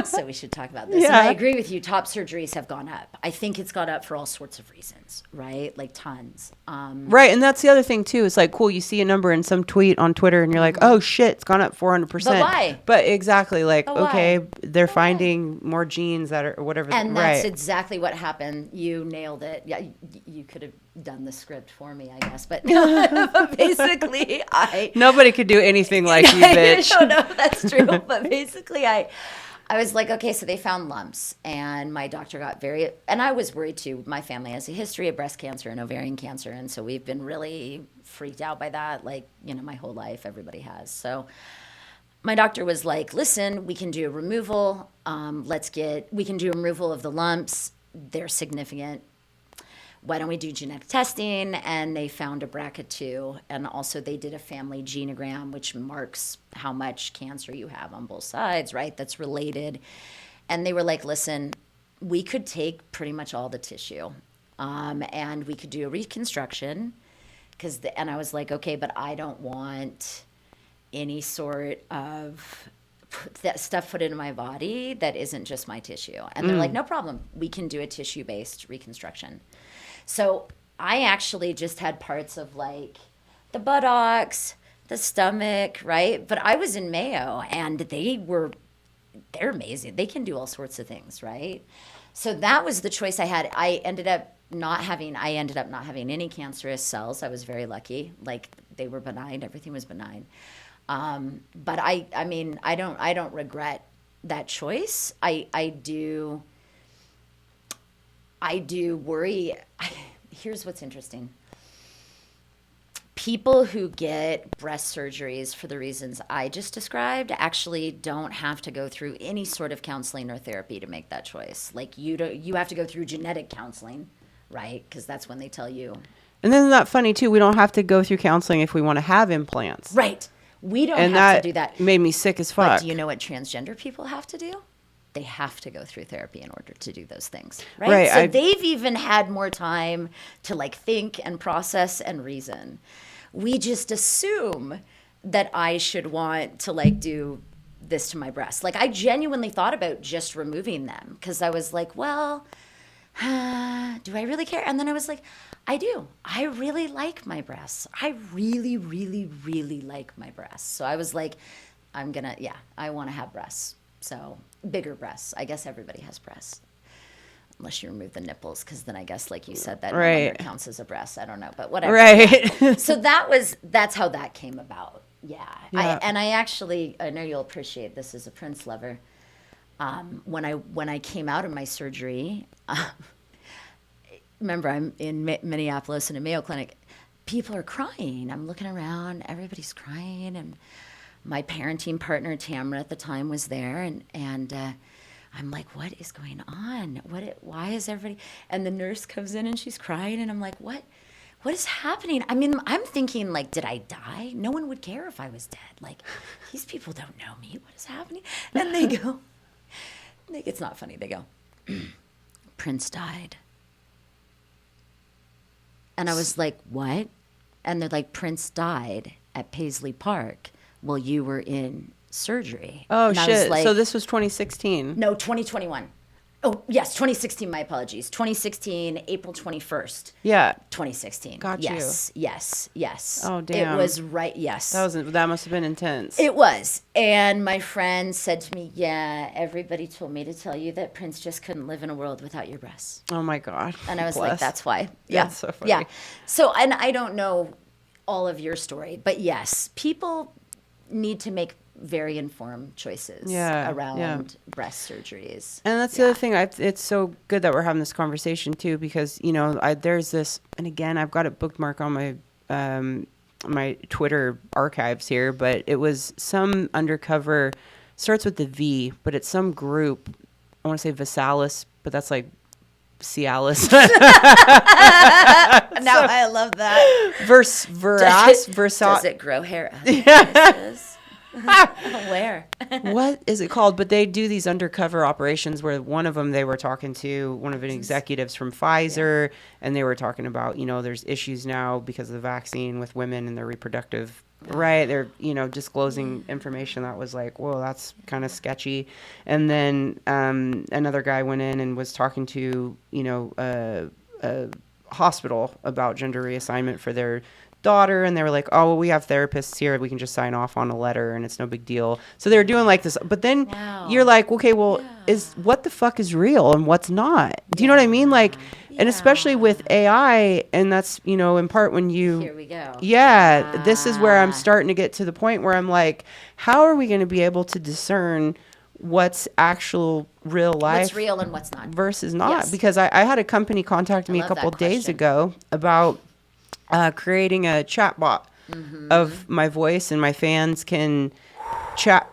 So we should talk about this. Yeah. And I agree with you. Top surgeries have gone up. I think it's gone up for all sorts of reasons, right? Like tons. Right. And that's the other thing, too. It's like, cool, you see a number in some tweet on Twitter and you're like, oh, shit, it's gone up 400%. But why? But exactly. Like, okay, they're finding more genes that are whatever. And that's exactly what happened. You nailed it. Yeah, you could have done the script for me, I guess. But basically, nobody could do anything like you, bitch. No, that's true. But basically, I was like, okay, so they found lumps, and my doctor got and I was worried too. My family has a history of breast cancer and ovarian cancer, and so we've been really freaked out by that. Like, you know, my whole life, everybody has. So my doctor was like, listen, we can do a removal. We can do a removal of the lumps. They're significant. Why don't we do genetic testing? And they found 𝗥𝗢𝗡𝗏, and also they did a family genogram, which marks how much cancer you have on both sides, right? That's related. And they were like, listen, we could take pretty much all the tissue, and we could do a reconstruction. And I was like, okay, but I don't want any sort of that stuff put into my body that isn't just my tissue. And they're like, no problem. We can do a tissue-based reconstruction. So I actually just had parts of like the buttocks, the stomach, right? But I was in Mayo, and they're amazing. They can do all sorts of things, right? So that was the choice I had. I ended up not having any cancerous cells. I was very lucky. Like, they were benign. Everything was benign. But I mean, I don't regret that choice. I do worry. Here's what's interesting. People who get breast surgeries for the reasons I just described actually don't have to go through any sort of counseling or therapy to make that choice. Like, you have to go through genetic counseling, right? Because that's when they tell you. And then that's funny too. We don't have to go through counseling if we want to have implants. Right. We don't have to do that. Made me sick as fuck. But do you know what transgender people have to do? They have to go through therapy in order to do those things, right? So they've even had more time to like think and process and reason. We just assume that I should want to like do this to my breasts. Like, I genuinely thought about just removing them because I was like, well, do I really care? And then I was like, I do. I really like my breasts. I really, really, really like my breasts. So I was like, I want to have breasts. So bigger breasts. I guess everybody has breasts. Unless you remove the nipples, because then I guess, like you said, that no longer counts as a breast. I don't know, but whatever. Right. Yeah. So that's how that came about. Yeah. I know you'll appreciate this as a Prince lover. When I came out of my surgery, remember, I'm in Minneapolis in a Mayo Clinic. People are crying. I'm looking around. Everybody's crying, and my parenting partner Tamara at the time was there, and I'm like, what is going on? Why is everybody? And the nurse comes in and she's crying, and I'm like, what is happening? I mean, I'm thinking, like, did I die? No one would care if I was dead. Like, these people don't know me. What is happening? And they go, it's not funny. They go, Prince died. And I was like, what? And they're like, Prince died at Paisley Park while you were in surgery. Oh, and shit. Like, so this was 2016. No, 2021. Oh, yes, 2016, my apologies. 2016, April 21st. Yeah. 2016. Got you. Yes. Oh, damn. It was right, yes. That must have been intense. It was. And my friend said to me, yeah, everybody told me to tell you that Prince just couldn't live in a world without your breasts. Oh, my God. And I was like, that's why. Yeah. That's so funny. Yeah. So, and I don't know all of your story, but yes, people need to make very informed choices around breast surgeries. And that's the other thing. It's so good that we're having this conversation too, because, you know, there's this, and again, I've got it bookmarked on my my Twitter archives here, but it was some undercover, starts with the V, but it's some group. I want to say 𝗣𝗏𝗏𝗏𝗏, but that's like 𝗙𝗏𝗏𝗏𝗏𝗏. Now I love that. Does it grow hair? Yes. Where? What is it called? But they do these undercover operations where one of them, they were talking to one of the executives from Pfizer, and they were talking about, you know, there's issues now because of the vaccine with women and their reproductive right. They're, you know, disclosing information that was like, whoa, that's kind of sketchy. And then another guy went in and was talking to, you know, a hospital about gender reassignment for their daughter, and they were like, oh, well, we have therapists here, we can just sign off on a letter and it's no big deal. So they were doing like this, but then you're like, okay, well, is what the fuck is real and what's not? Do you know what I mean? Like, and especially with AI, and that's, you know, in part when you here we go. This is where I'm starting to get to the point where I'm like, how are we going to be able to discern what's actual real life, what's real and what's not versus not? Because I had a company contact me a couple of days ago about creating a chat bot of my voice, and my fans can chat.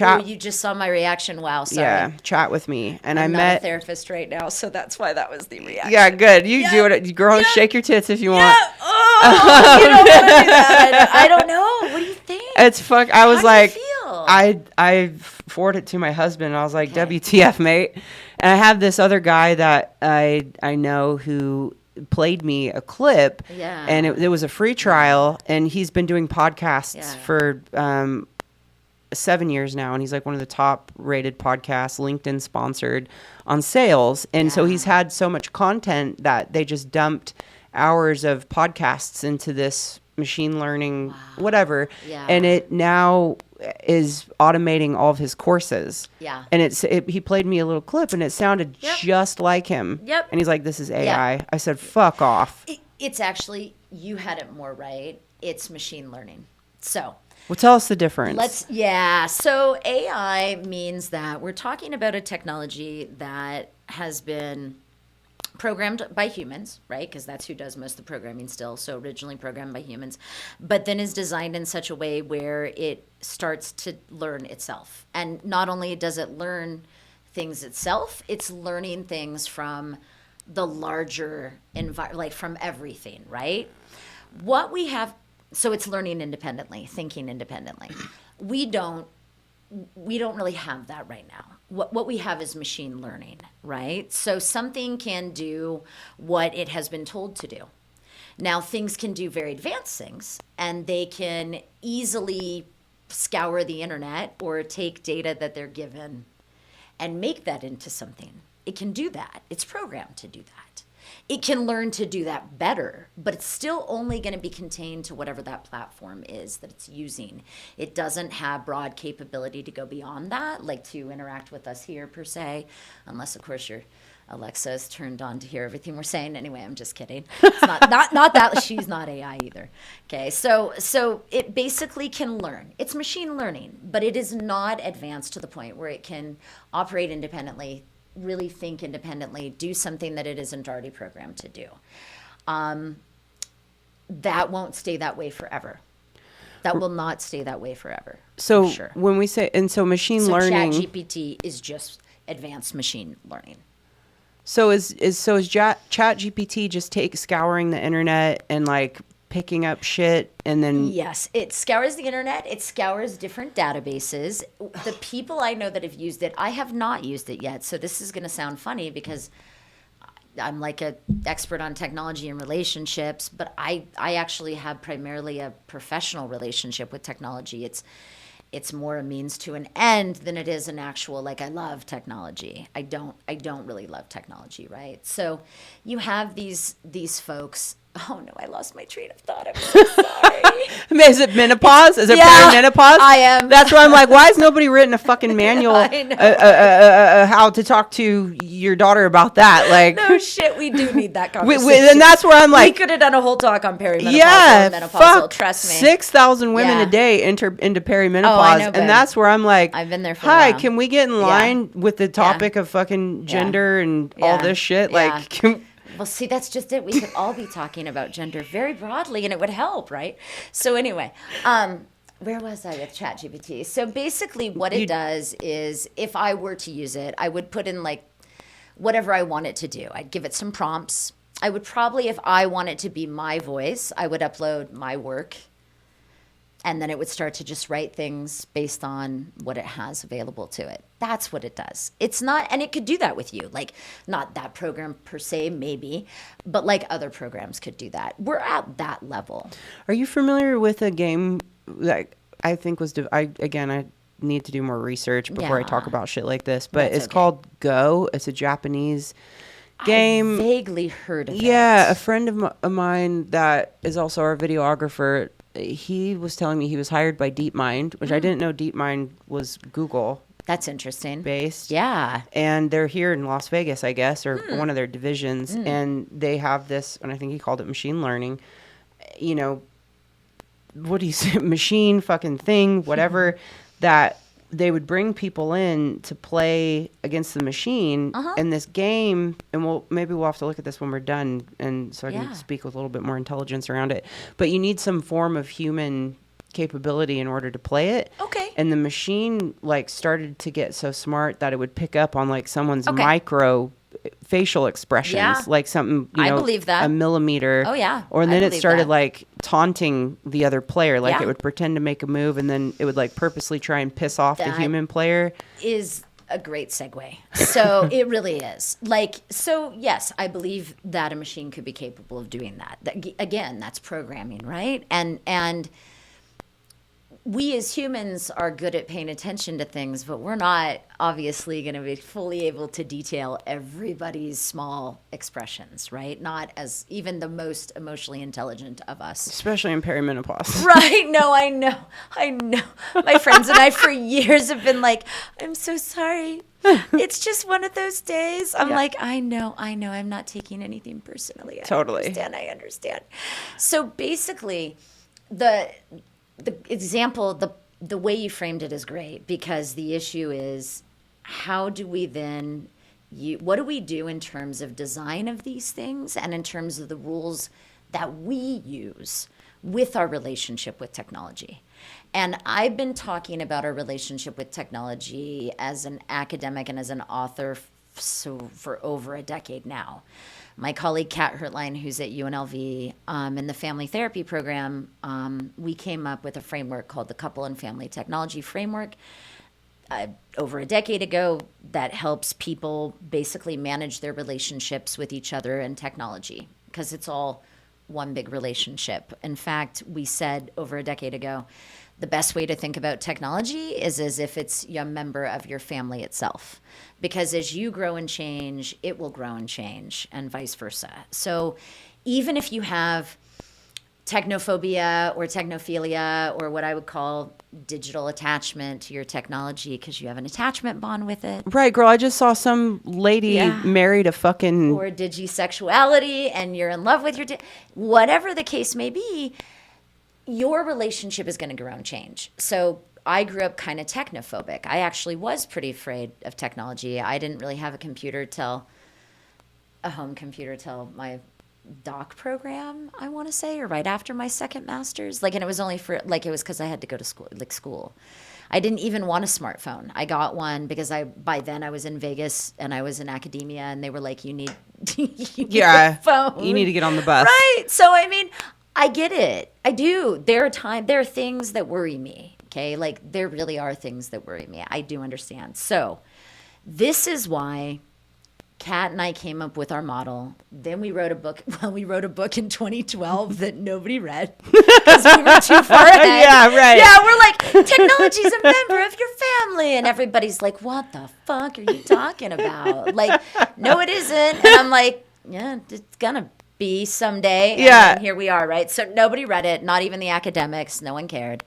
Oh, you just saw my reaction. Wow, sorry. Yeah, chat with me. And I'm I not met a therapist right now, so that's why that was the reaction. Yeah, good. You do it. Girl, shake your tits if you want. Oh, you don't want to do that. I don't know. What do you think? It's fuck. I was How like, do you feel? I forwarded it to my husband. I was like, WTF, mate. And I have this other guy that I know who played me a clip, and it was a free trial, and he's been doing podcasts for 7 years now, and he's like one of the top rated podcasts, LinkedIn sponsored, on sales. And so he's had so much content that they just dumped hours of podcasts into this machine learning, whatever. Yeah. And it now is automating all of his courses. Yeah. And he played me a little clip, and it sounded just like him. Yep. And he's like, this is AI. Yeah. I said, fuck off. It's actually, you had it more right. It's machine learning. So Well, tell us the difference. So AI means that we're talking about a technology that has been programmed by humans, right? Because that's who does most of the programming still. So originally programmed by humans, but then is designed in such a way where it starts to learn itself. And not only does it learn things itself, it's learning things from the larger environment, like from everything, right? What we have, so it's learning independently, thinking independently. We don't really have that right now. What we have is machine learning, right? So something can do what it has been told to do. Now, things can do very advanced things, and they can easily scour the internet or take data that they're given and make that into something. It can do that. It's programmed to do that. It can learn to do that better, but it's still only going to be contained to whatever that platform is that it's using. It doesn't have broad capability to go beyond that, like to interact with us here per se, unless of course your Alexa is turned on to hear everything we're saying. Anyway, I'm just kidding. It's not that she's not AI either. Okay, so it basically can learn. It's machine learning, but it is not advanced to the point where it can operate independently, really think independently, do something that it isn't already programmed to do. That won't stay that way forever. That will not stay that way forever. So for sure. when we say, and so machine learning, ChatGPT is just advanced machine learning. So is ChatGPT just scouring the internet and like picking up shit and then Yes, it scours the internet. It scours different databases. The people I know that have used it, I have not used it yet. So this is going to sound funny because I'm like an expert on technology and relationships, but I actually have primarily a professional relationship with technology. It's more a means to an end than it is an actual, like, I love technology. I don't really love technology, right? So you have these folks. Oh no, I lost my train of thought. I'm so sorry. Is it menopause? Is it perimenopause? I am. That's why I'm like, why has nobody written a fucking manual how to talk to your daughter about that? Like, no shit, we do need that conversation. And that's where I'm like, we could have done a whole talk on perimenopausal yeah, and menopausal. fuck, Trust me. 6,000 women Yeah. a day enter into perimenopause, I know, and babe. that's where I'm like, I've been there for a hi, while. can we get in line with the topic of fucking gender and all Yeah. this shit? Yeah. Like, Well, see, that's just it. We could all be talking about gender very broadly, and it would help, right? So anyway, where was I with ChatGPT? So basically what it does is, if I were to use it, I would put in like whatever I want it to do. I'd give it some prompts. I would probably, if I want it to be my voice, I would upload my work, and then it would start to just write things based on what it has available to it. That's what it does. It's not, and it could do that with you. Like, not that program per se, maybe, but like other programs could do that. We're at that level. are you familiar with a game that I think was, I need to do more research before I talk about shit like this, but That's it's okay. called Go. It's a Japanese game. I vaguely heard of it. Yeah, a friend of mine that is also our videographer, he was telling me he was hired by DeepMind, which I didn't know DeepMind was Google That's interesting. based. Yeah. And they're here in Las Vegas, I guess, or one of their divisions. And they have this, and I think he called it machine learning, you know, what do you say, machine fucking thing, whatever, that they would bring people in to play against the machine in this game. And maybe we'll have to look at this when we're done, and so I can speak with a little bit more intelligence around it. But you need some form of human capability in order to play it. Okay. And the machine like started to get so smart that it would pick up on like someone's micro facial expressions, Yeah. like something, I believe that. a millimeter. Oh, yeah. Or I then it believe started that. like taunting the other player. Like Yeah. it would pretend to make a move, and then it would like purposely try and piss off the That human player. Is a great segue. So it really is. Like, so yes, I believe that a machine could be capable of doing that. Again, that's programming, right? And we as humans are good at paying attention to things, but we're not obviously going to be fully able to detail everybody's small expressions, right? Not as even the most emotionally intelligent of us. Especially in perimenopause. Right. No, I know. My friends and I for years have been like, I'm so sorry. It's just one of those days. I'm like, I know. I'm not taking anything personally. Totally. I understand. So basically, the example, the way you framed it is great, because the issue is, how do we then, what do we do in terms of design of these things and in terms of the rules that we use with our relationship with technology? And I've been talking about our relationship with technology as an academic and as an author for over a decade now. My colleague 𝗙𝗥𝗘𝗡 𝗏, who's at UNLV, in the family therapy program, we came up with a framework called the Couple and Family Technology Framework over a decade ago that helps people basically manage their relationships with each other and technology, because it's all one big relationship. In fact, we said over a decade ago, the best way to think about technology is as if it's a member of your family itself. Because as you grow and change, it will grow and change, and vice versa. So even if you have technophobia or technophilia, or what I would call digital attachment to your technology because you have an attachment bond with it. Right, girl. I just saw some lady married a fucking... Or digisexuality, and you're in love with your... whatever the case may be, your relationship is going to grow and change. So I grew up kind of technophobic. I actually was pretty afraid of technology. I didn't really have a home computer till my doc program, I want to say, or right after my second master's. And it was only for, it was because I had to go to school. I didn't even want a smartphone. I got one because by then I was in Vegas and I was in academia, and they were like, you need a phone. You need to get on the bus. Right. So, I get it. I do. There are things that worry me. Okay. There really are things that worry me. I do understand. So this is why Kat and I came up with our model. Then we wrote a book. Well, we wrote a book in 2012 that nobody read because we were too far ahead. Yeah, right. Yeah, we're like, technology's a member of your family. And everybody's like, what the fuck are you talking about? No, it isn't. And I'm like, yeah, it's gonna be someday. And here we are, right? So nobody read it, not even the academics. No one cared.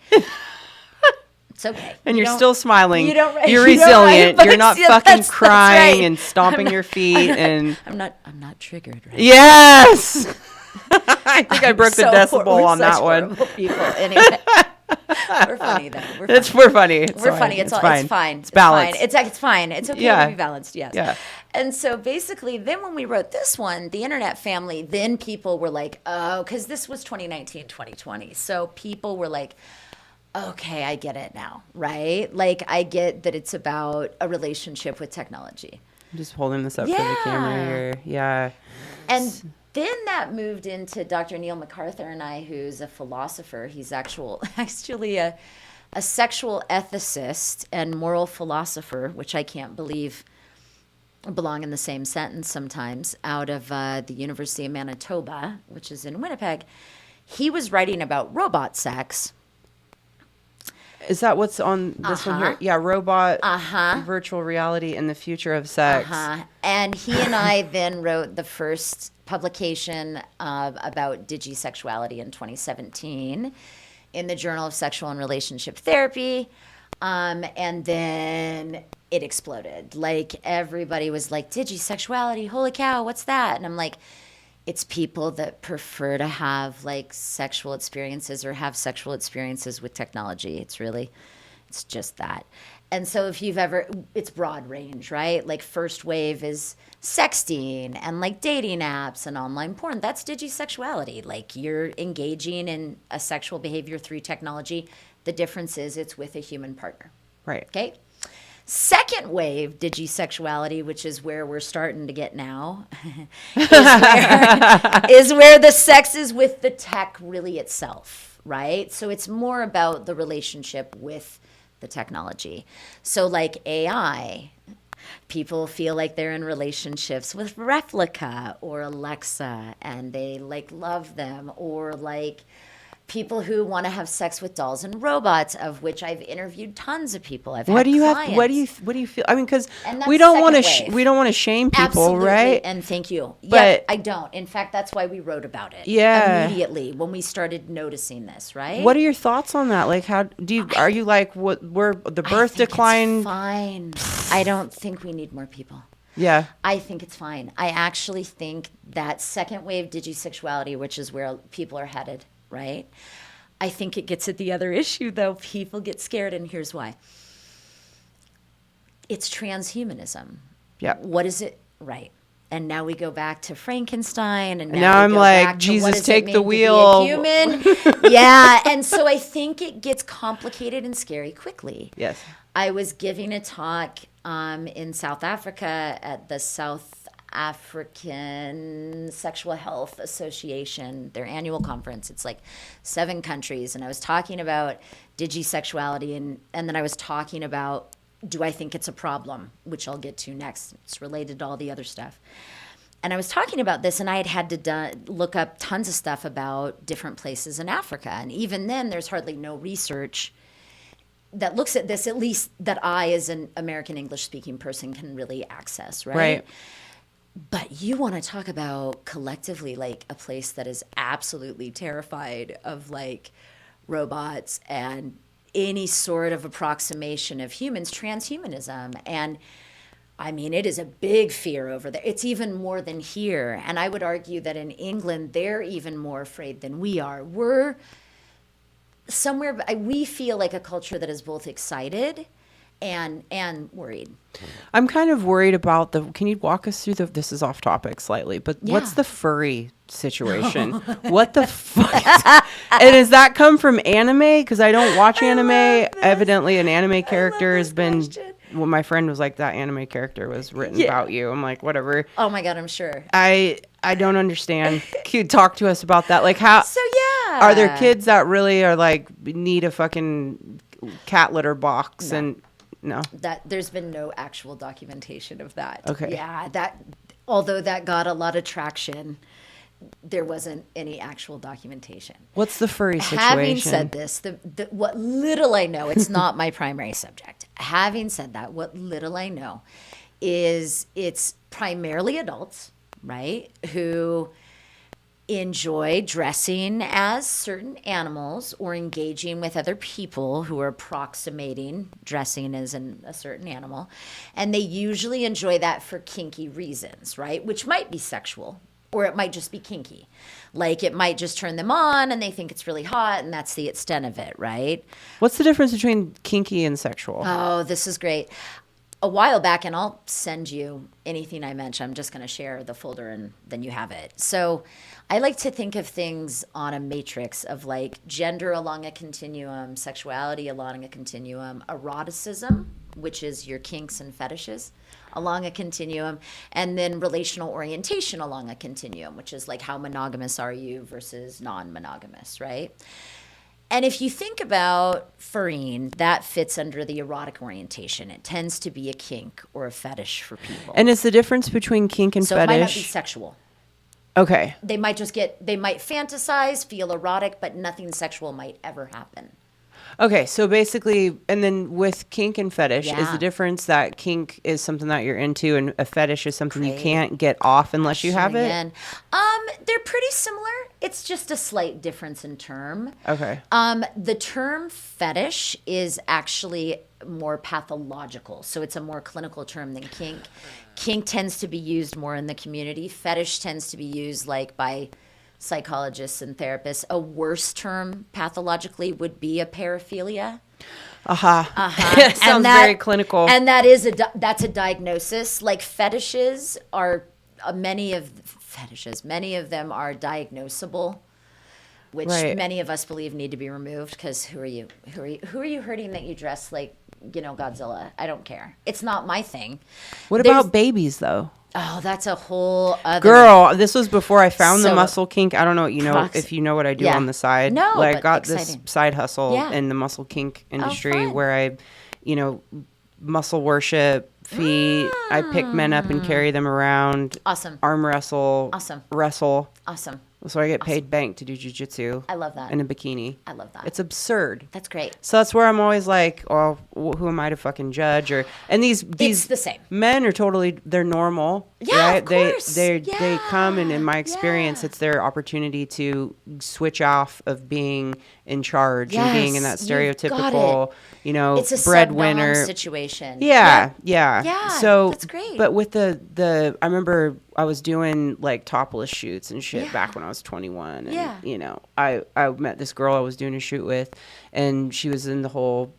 It's okay. And you're still smiling. You're you resilient. You're not fucking that's crying right. and stomping your feet. I'm not triggered, right? Yes. I think I broke the decibel on that one. People. Anyway. We're funny though. We're funny. We're funny. It's fine. It's balanced. It's fine. It's okay to be balanced. Yes. Yeah. And so basically, then when we wrote this one, the internet family, then people were like, oh, because this was 2019, 2020. So people were like, okay, I get it now, right? I get that it's about a relationship with technology. I'm just holding this up for the camera here. Yeah. And then that moved into Dr. 𝗙𝗥𝗣𝗚𝗏 and I, who's a philosopher. He's actually a sexual ethicist and moral philosopher, which I can't believe belong in the same sentence sometimes, out of the University of Manitoba, which is in Winnipeg. He was writing about robot sex. Is that what's on this one here? Yeah, robot, virtual reality, and the future of sex. And he and I then wrote the first publication about digisexuality in 2017 in the Journal of Sexual and Relationship Therapy. And then it exploded. Everybody was like, digisexuality, holy cow, what's that? And I'm like, it's people that prefer to have sexual experiences or have sexual experiences with technology. It's just that. And so if you've ever, it's broad range, right? First wave is sexting and dating apps and online porn. That's digisexuality. You're engaging in a sexual behavior through technology. The difference is it's with a human partner. Right. Okay. Second wave digisexuality, which is where we're starting to get now, is where the sex is with the tech really itself, right? So it's more about the relationship with the technology. So AI, people feel like they're in relationships with 𝗙𝗥𝗘𝗏 or Alexa, and they love them, or people who want to have sex with dolls and robots, of which I've interviewed tons of people. I've What had do you clients. have? What do you feel? I mean, because And that's we don't want to second wave. we don't want to shame people, Absolutely, right? and thank you. But- I don't. In fact, that's why we wrote about it. Yeah. Immediately when we started noticing this, right? What are your thoughts on that? Like, how do you? Are you like what? Where the birth I think decline? It's fine. I don't think we need more people. Yeah. I think it's fine. I actually think that second wave digisexuality, which is where people are headed, right? I think it gets at the other issue, though. People get scared, and here's why. It's transhumanism. Yeah. What is it? Right. And now we go back to Frankenstein, and now we I'm go like, back to Jesus, what does take it the mean to be wheel. a human. Yeah, and so I think it gets complicated and scary quickly. Yes. I was giving a talk in South Africa at the South African Sexual Health Association, their annual conference. It's like 7 countries. And I was talking about digisexuality, and then I was talking about, do I think it's a problem, which I'll get to next. It's related to all the other stuff. And I was talking about this, and I had to look up tons of stuff about different places in Africa. And even then, there's hardly no research that looks at this, at least that I, as an American English-speaking person, can really access, right? Right. But you want to talk about collectively, like, a place that is absolutely terrified of, like, robots and any sort of approximation of humans, transhumanism. And I mean, it is a big fear over there. It's even more than here. And I would argue that in England, they're even more afraid than we are. We're somewhere, we feel like a culture that is both excited and worried. I'm kind of worried about can you walk us through this is off topic slightly, but what's Yeah. the furry situation? What the fuck? And does that come from anime? Because I don't watch anime. Evidently, an anime character has been, question. well, my friend was like, that anime character was written about you. I'm like, whatever. Oh my God, I'm sure. I don't understand. Can you talk to us about that? Like, how So yeah. are there kids that really are like, need a fucking cat litter box? No. And no. That there's been no actual documentation of that. Okay. Yeah, although that got a lot of traction, there wasn't any actual documentation. What's the furry situation? Having said this, what little I know, it's not my primary subject. Having said that, what little I know is it's primarily adults, right, who enjoy dressing as certain animals or engaging with other people who are approximating dressing as a certain animal. And they usually enjoy that for kinky reasons, right? Which might be sexual, or it might just be kinky. Like, it might just turn them on and they think it's really hot, and that's the extent of it, right? What's the difference between kinky and sexual? Oh, this is great. A while back, and I'll send you anything I mention. I'm just going to share the folder and then you have it. So I like to think of things on a matrix of like gender along a continuum, sexuality along a continuum, eroticism, which is your kinks and fetishes, along a continuum, and then relational orientation along a continuum, which is like how monogamous are you versus non-monogamous, right? And if you think about furrying, that fits under the erotic orientation. It tends to be a kink or a fetish for people. And is the difference between kink and So fetish? it might not be sexual. Okay. They might fantasize, feel erotic, but nothing sexual might ever happen. Okay, so basically, and then with kink and fetish, is Yeah. the difference that kink is something that you're into and a fetish is something you Great. can't get off unless you have it? Again, they're pretty similar. It's just a slight difference in term. Okay. The term fetish is actually more pathological, so it's a more clinical term than kink. Kink tends to be used more in the community. Fetish tends to be used like by psychologists and therapists. A worse term pathologically would be a paraphilia. Sounds very clinical. And that's a diagnosis. Like fetishes are many of them are diagnosable, which Right. many of us believe need to be removed because who are you hurting that you dress like, Godzilla? I don't care. It's not my thing. What There's- about babies, though? Oh, that's a whole other Girl, this was before I found the So- muscle kink. I don't know if you know what I do Yeah. on the side. No, Like, I but got exciting. this side hustle Yeah. in the muscle kink industry fun. where I, muscle worship feet. I pick men up and carry them around. Awesome. Arm wrestle. Awesome. Wrestle. Awesome. So I get paid bank to do jujitsu. I love that. In a bikini. I love that. It's absurd. That's great. So that's where I'm always like, oh, who am I to fucking judge? And these It's the same. men are totally, they're normal. Yeah, right? of course. They Yeah. come, and in my experience, it's their opportunity to switch off of being in charge and being in that Yes, you've got stereotypical, It's a breadwinner sub-dom situation. Yeah. Yeah, So that's great. But with I remember I was doing like topless shoots and shit back when I was 21. And, I met this girl I was doing a shoot with, and she was in the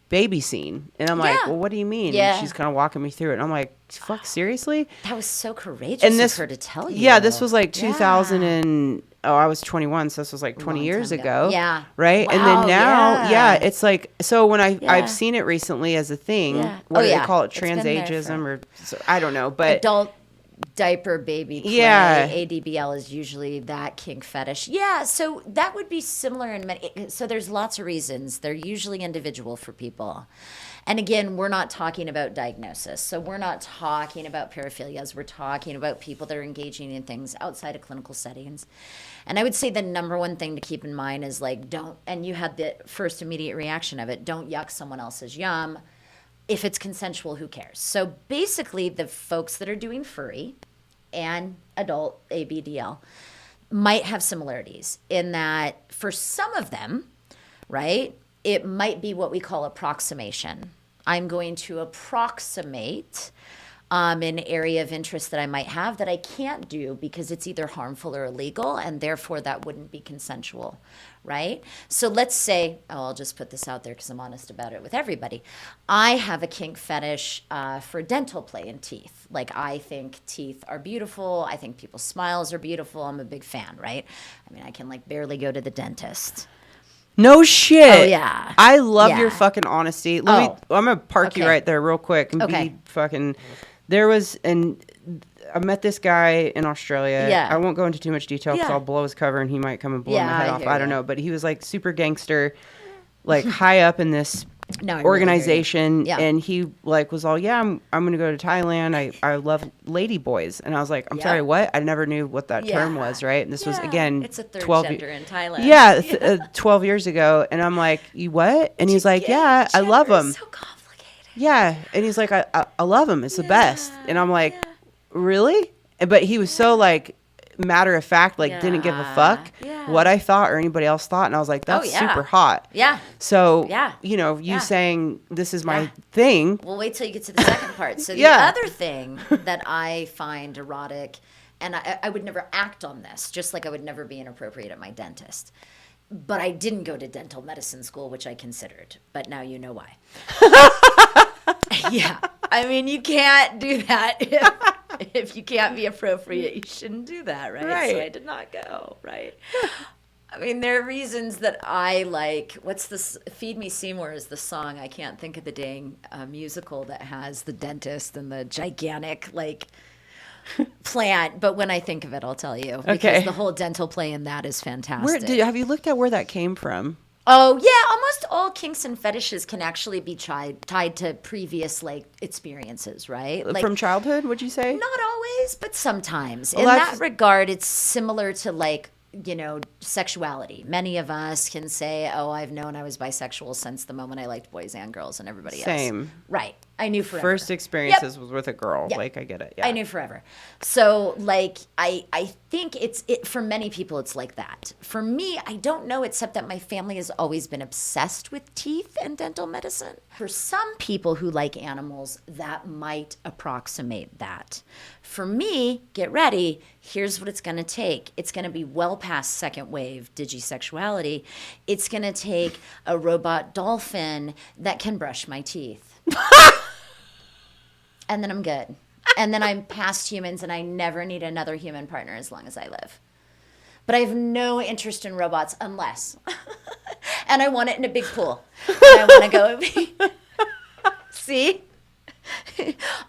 baby scene. And I'm like, well, what do you mean? Yeah. And she's kind of walking me through it. And I'm like, fuck, seriously? That was so courageous of her to tell you. Yeah, this was like 2000 and... Oh, I was 21, so this was like 20 years ago. Yeah. Right? Wow, and then now, yeah. it's like, so when I've seen it recently as a thing, what do they call it? It's been there Transageism or, I don't know, but. Adult diaper baby play. Yeah. ADBL is usually that kink fetish. Yeah, so that would be similar in many. So there's lots of reasons. They're usually individual for people. And again, we're not talking about diagnosis. So we're not talking about paraphilias. We're talking about people that are engaging in things outside of clinical settings. And I would say the number one thing to keep in mind is like, don't, and you had the first immediate reaction of it, don't yuck someone else's yum. If it's consensual, who cares? So basically, the folks that are doing furry and adult ABDL might have similarities in that for some of them, right, it might be what we call approximation. I'm going to approximate an area of interest that I might have that I can't do because it's either harmful or illegal, and therefore that wouldn't be consensual, right? So let's say, I'll just put this out there because I'm honest about it with everybody. I have a kink fetish for dental play and teeth. Like, I think teeth are beautiful. I think people's smiles are beautiful. I'm a big fan, right? I mean, I can like barely go to the dentist. No shit. Oh, yeah. I love Yeah. your fucking honesty. I'm going to park you Okay. right there real quick and Okay. be fucking... There was... I met this guy in Australia. Yeah. I won't go into too much detail because Yeah. I'll blow his cover and he might come and blow my Yeah, head I off. hear I don't ya. know. But he was like super gangster, like high up in this No, I really organization. hear ya. Yeah. And he like was all, I'm going to go to Thailand. I love lady boys. And I was like, I'm Yeah. sorry, what? I never knew what that term Yeah. was, right? And this was, Yeah. again, It's a third 12 gender in Thailand. Yeah, 12 years ago. And I'm like, you what? And he's like, yeah, I love Gender him. is so complicated. Yeah. And he's like, I love him. It's the best. And I'm like, really? But he was so like matter of fact, like didn't give a fuck what I thought or anybody else thought. And I was like, that's super hot. Yeah. So, Yeah. you saying this is my Yeah. thing. Well, wait till you get to the second part. So the Yeah. other thing that I find erotic, and I would never act on this, just like I would never be inappropriate at my dentist. But I didn't go to dental medicine school, which I considered. But now you know why. Yeah. I mean, you can't do that. If you can't be appropriate, you shouldn't do that, right? Right. So I did not go, right? I mean, there are reasons that I like, what's this? Feed Me Seymour is the song. I can't think of the dang musical that has the dentist and the gigantic, like, plant. But when I think of it, I'll tell you. Because Okay. the whole dental play in that is fantastic. Have you looked at where that came from? Oh, yeah. Almost all kinks and fetishes can actually be tied to previous, like, experiences, right? Like, From childhood, would you say? not always, but sometimes. Well, In that's- that regard, it's similar to, like, sexuality. Many of us can say, oh, I've known I was bisexual since the moment I liked boys and girls and everybody else. Same. Right. I knew forever. First experiences was with a girl. Yep. Like, I get it. Yeah. I knew forever. So, like, I think it for many people, it's like that. For me, I don't know, except that my family has always been obsessed with teeth and dental medicine. For some people who like animals, that might approximate that. For me, get ready. Here's what it's going to take. It's going to be well past second wave digisexuality. It's going to take a robot dolphin that can brush my teeth. And then I'm good. And then I'm past humans and I never need another human partner as long as I live. But I have no interest in robots unless. And I want it in a big pool. And I want to go. See?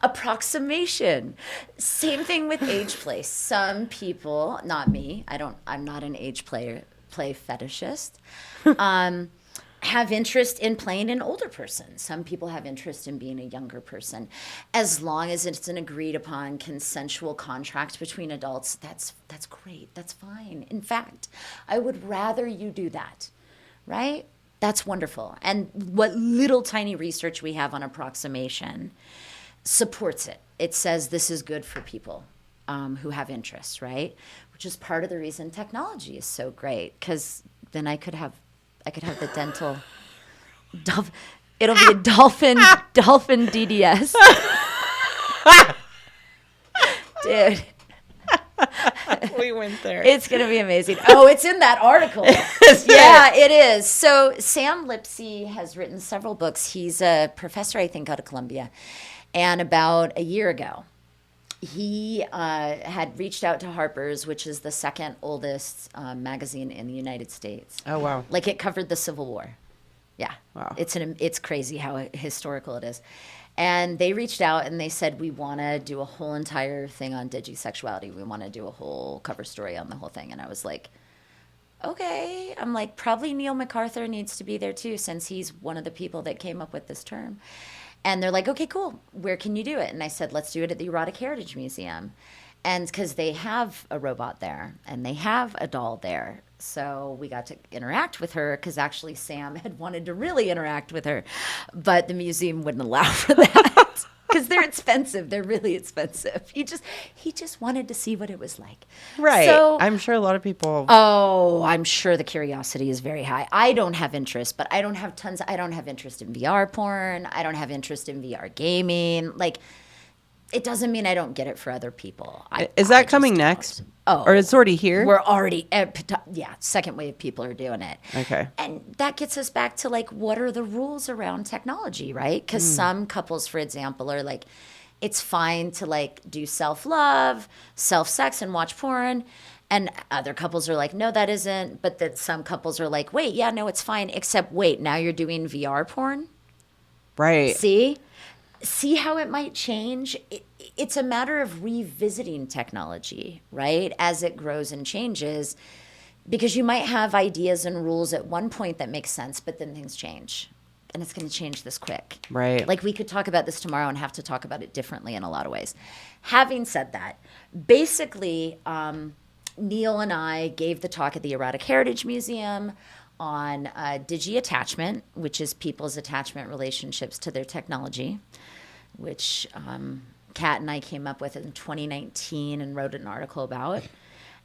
Approximation. Same thing with age play. Some people, not me, I'm not an age play fetishist. have interest in playing an older person. Some people have interest in being a younger person. As long as it's an agreed upon consensual contract between adults, that's great. That's fine. In fact, I would rather you do that, right? That's wonderful. And what little tiny research we have on approximation supports it. It says this is good for people who have interests, right? Which is part of the reason technology is so great, because then I could have the dental it'll be a dolphin DDS. Dude. We went there. It's going to be amazing. Oh, it's in that article. Yeah, it is. So Sam Lipsey has written several books. He's a professor, I think, out of Columbia. And about a year ago, he had reached out to Harper's, which is the second oldest magazine in the United States. Oh, wow. Like, it covered the Civil War. Yeah. Wow. It's crazy how historical it is. And they reached out and they said, we want to do a whole entire thing on digisexuality. We want to do a whole cover story on the whole thing. And I was like, okay. I'm like, probably 𝗙𝗢𝗣𝗡𝗚 needs to be there too, since he's one of the people that came up with this term. And they're like, okay, cool. Where can you do it? And I said, let's do it at the 𝗪𝗏𝗡𝗏𝗏 Heritage Museum. And because they have a robot there and they have a doll there. So we got to interact with her, because actually Sam had wanted to really interact with her, but the museum wouldn't allow for that because they're expensive. They're really expensive. He just wanted to see what it was like. Right. So, I'm sure a lot of people. Oh, I'm sure the curiosity is very high. I don't have interest, but I don't have interest in VR porn. I don't have interest in VR gaming. Like, it doesn't mean I don't get it for other people. Is that coming next? Oh. Or it's already here? We're already, second wave people are doing it. Okay. And that gets us back to, like, what are the rules around technology, right? Because some couples, for example, are like, it's fine to, like, do self-love, self-sex, and watch porn. And other couples are like, no, that isn't. But then some couples are like, wait, yeah, no, it's fine. Except, wait, now you're doing VR porn? Right. See how it might change? It's a matter of revisiting technology, right? As it grows and changes, because you might have ideas and rules at one point that make sense, but then things change. And it's going to change this quick. Right. Like, we could talk about this tomorrow and have to talk about it differently in a lot of ways. Having said that, basically, Neil and I gave the talk at the 𝗪𝗏𝗡𝗏𝗏 Heritage Museum on digi-attachment, which is people's attachment relationships to their technology, which Kat and I came up with in 2019 and wrote an article about.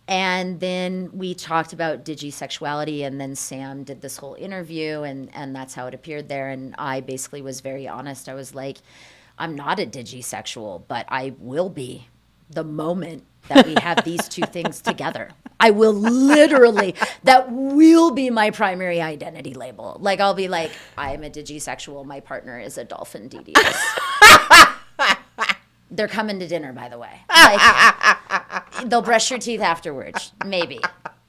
And then we talked about digisexuality, and then Sam did this whole interview, and that's how it appeared there. And I basically was very honest. I was like, I'm not a digisexual, but I will be the moment that we have these two things together. I will literally, that will be my primary identity label. Like, I'll be like, I am a digisexual. My partner is a dolphin DDS. They're coming to dinner, by the way. Like, they'll brush your teeth afterwards. Maybe.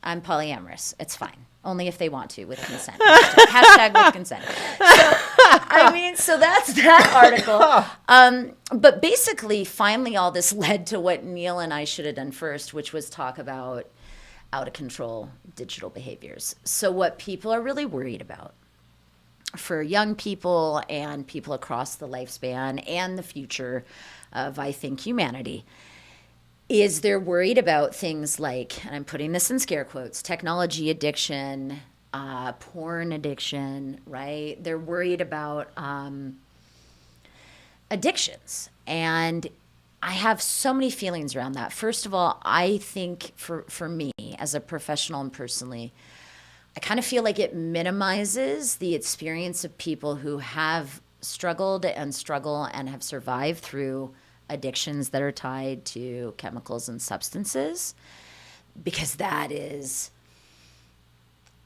I'm polyamorous. It's fine. Only if they want to, with consent. Hashtag with consent. So that's that article. But basically, finally, all this led to what Neil and I should have done first, which was talk about out-of-control digital behaviors. So what people are really worried about for young people and people across the lifespan and the future of, I think, humanity, is they're worried about things like, and I'm putting this in scare quotes, technology addiction, porn addiction, right? They're worried about addictions. And I have so many feelings around that. First of all, I think for me, as a professional and personally, I kind of feel like it minimizes the experience of people who have struggled and struggle and have survived through addictions that are tied to chemicals and substances, because that is,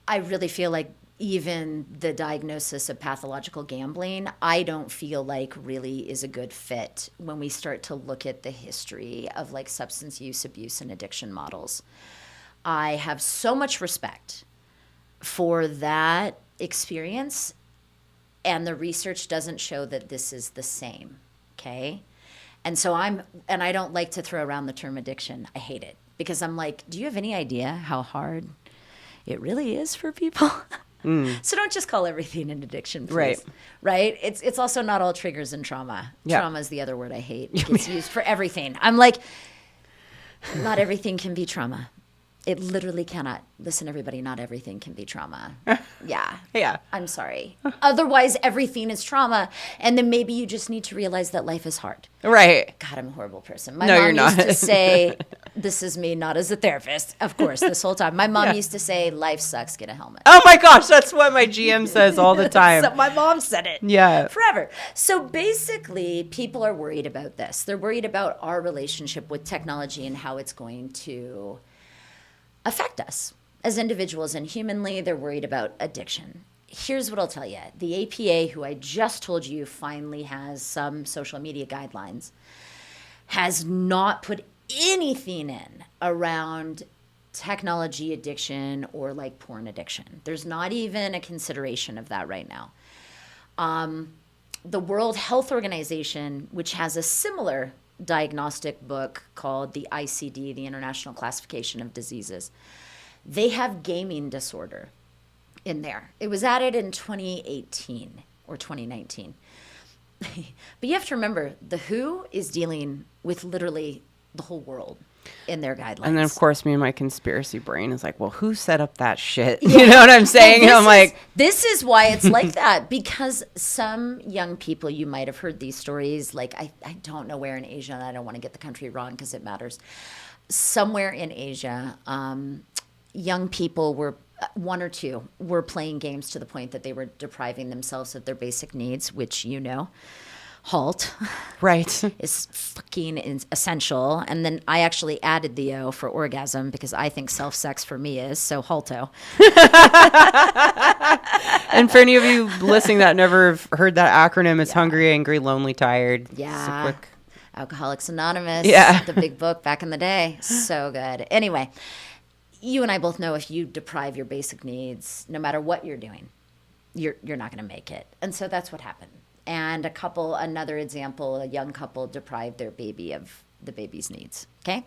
I really feel like even the diagnosis of pathological gambling, I don't feel like really is a good fit when we start to look at the history of, like, substance use, abuse, and addiction models. I have so much respect for that experience, and the research doesn't show that this is the same, okay? And so I don't like to throw around the term addiction. I hate it, because I'm like, do you have any idea how hard it really is for people? So don't just call everything an addiction, please. Right? It's also not all triggers and trauma. Yeah. Trauma is the other word I hate. It gets used for everything. I'm like, not everything can be trauma. It literally cannot. Listen, everybody, not everything can be trauma. Yeah. Yeah. I'm sorry. Otherwise, everything is trauma. And then maybe you just need to realize that life is hard. Right. God, I'm a horrible person. My No, mom you're not. used to say, this is me, not as a therapist, of course, this whole time. My mom used to say, life sucks, get a helmet. Oh my gosh, that's what my GM says all the time. So my mom said it. Yeah. Forever. So basically, people are worried about this. They're worried about our relationship with technology and how it's going to affect us as individuals and humanly. They're worried about addiction. Here's what I'll tell you. The APA, who I just told you finally has some social media guidelines, has not put anything in around technology addiction or like porn addiction. There's not even a consideration of that right now. The World Health Organization, which has a similar diagnostic book called the ICD, the International Classification of Diseases, they have gaming disorder in there. It was added in 2018 or 2019. But you have to remember, the WHO is dealing with literally the whole world in their guidelines. And then, of course, me and my conspiracy brain is like, well, who set up that shit? You know what I'm saying? And I'm like, this is why it's like that, because some young people, you might have heard these stories, like I don't know where in Asia, and I don't want to get the country wrong because it matters. Somewhere in Asia, young people were, one or two, were playing games to the point that they were depriving themselves of their basic needs, which you know. HALT right. is fucking essential. And then I actually added the O for orgasm because I think self-sex for me is, so HALTO. And for any of you listening that never have heard that acronym, it's hungry, angry, lonely, tired. Yeah. Just a quick... Alcoholics Anonymous. Yeah. The big book back in the day. So good. Anyway, you and I both know if you deprive your basic needs, no matter what you're doing, you're not going to make it. And so that's what happened. And another example, a young couple deprived their baby of the baby's needs. Okay.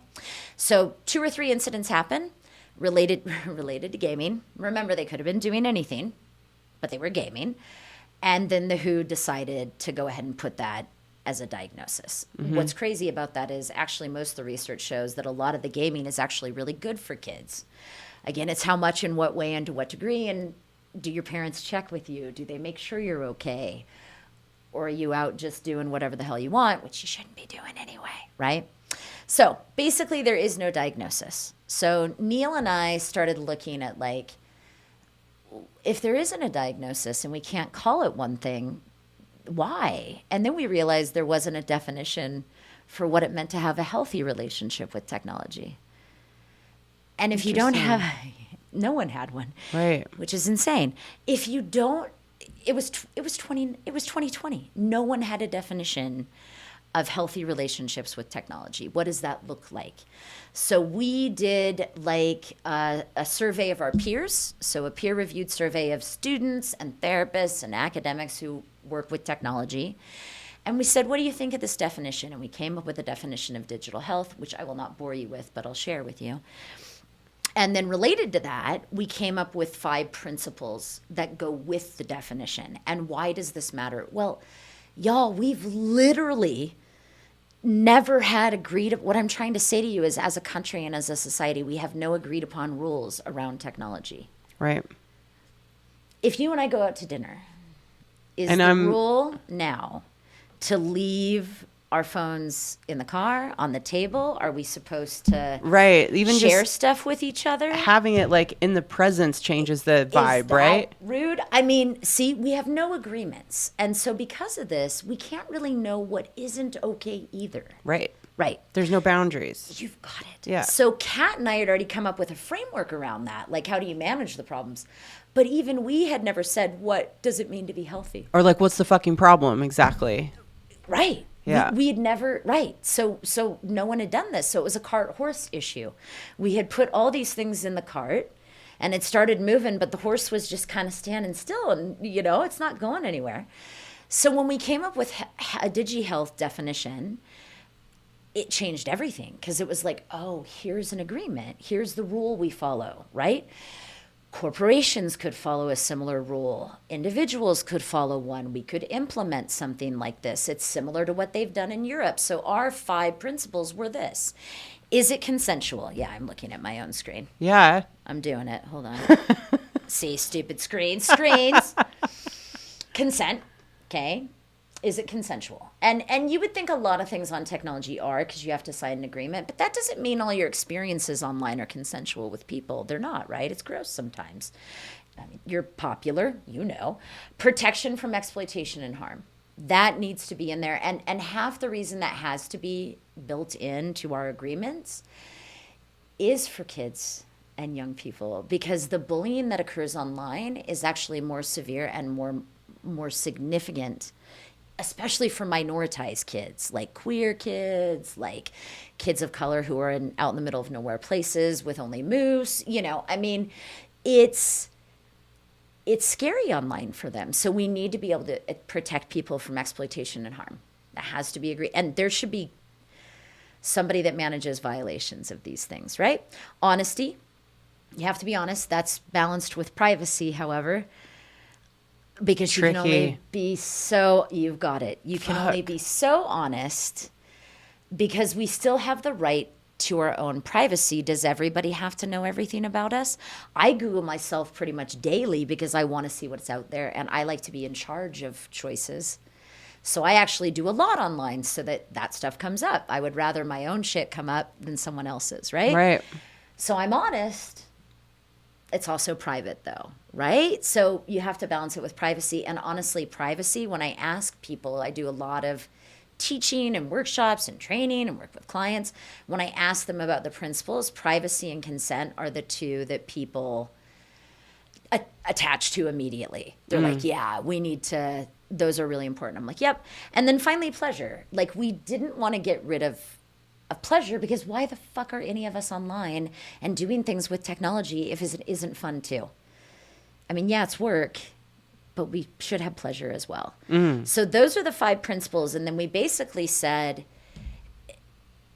So 2 or 3 incidents happen related to gaming. Remember, they could have been doing anything, but they were gaming. And then the WHO decided to go ahead and put that as a diagnosis. Mm-hmm. What's crazy about that is actually most of the research shows that a lot of the gaming is actually really good for kids. Again, it's how much, in what way, and to what degree, and do your parents check with you? Do they make sure you're okay? Or are you out just doing whatever the hell you want, which you shouldn't be doing anyway, right? So basically there is no diagnosis. So Neil and I started looking at, like, if there isn't a diagnosis and we can't call it one thing, why? And then we realized there wasn't a definition for what it meant to have a healthy relationship with technology. And if you don't have, no one had one, right? Which is insane. If you don't, it was 2020. No one had a definition of healthy relationships with technology. What does that look like? So we did like a survey of our peers, so a peer-reviewed survey of students and therapists and academics who work with technology. And we said, what do you think of this definition? And we came up with a definition of digital health, which I will not bore you with, but I'll share with you. And then related to that, we came up with 5 principles that go with the definition. And why does this matter? Well, y'all, we've literally never had agreed. What I'm trying to say to you is, as a country and as a society, we have no agreed upon rules around technology. Right. If you and I go out to dinner, is the rule now to leave our phones in the car, on the table? Are we supposed to even share just stuff with each other? Having it like in the presence changes the vibe, Is that right? rude? I mean, see, we have no agreements. And so because of this, we can't really know what isn't okay either. Right. Right. There's no boundaries. You've got it. Yeah. So Kat and I had already come up with a framework around that. Like, how do you manage the problems? But even we had never said, what does it mean to be healthy? Or like, what's the fucking problem? Exactly. Right. Yeah. We had never, right. So no one had done this. So it was a cart horse issue. We had put all these things in the cart and it started moving, but the horse was just kind of standing still and, you know, it's not going anywhere. So when we came up with a DigiHealth definition, it changed everything because it was like, oh, here's an agreement. Here's the rule we follow, right? Corporations could follow a similar rule. Individuals could follow one. We could implement something like this. It's similar to what they've done in Europe. So our 5 principles were this. Is it consensual? Yeah, I'm looking at my own screen. Yeah. I'm doing it. Hold on. See, stupid screens. Consent. Okay. Is it consensual? And you would think a lot of things on technology are, because you have to sign an agreement, but that doesn't mean all your experiences online are consensual with people. They're not, right? It's gross sometimes. I mean, you're popular, you know. Protection from exploitation and harm. That needs to be in there. And half the reason that has to be built into our agreements is for kids and young people, because the bullying that occurs online is actually more severe and more significant, especially for minoritized kids, like queer kids, like kids of color who are out in the middle of nowhere places with only moose. You know, I mean, it's scary online for them. So we need to be able to protect people from exploitation and harm. That has to be agreed. And there should be somebody that manages violations of these things, right? Honesty. You have to be honest. That's balanced with privacy, however. Because Tricky. You can only be so, you've got it. You can only be so honest because we still have the right to our own privacy. Does everybody have to know everything about us? I Google myself pretty much daily because I want to see what's out there, and I like to be in charge of choices. So I actually do a lot online so that stuff comes up. I would rather my own shit come up than someone else's, right? Right. So I'm honest. It's also private though, right? So you have to balance it with privacy. And honestly, privacy, when I ask people, I do a lot of teaching and workshops and training and work with clients. When I ask them about the principles, privacy and consent are the two that people attach to immediately. They're like, yeah, we need to, those are really important. I'm like, yep. And then finally, pleasure. Like, we didn't want to get rid of pleasure, because why the fuck are any of us online and doing things with technology if it isn't fun too? I mean, yeah, it's work, but we should have pleasure as well. So those are the 5 principles. And then we basically said,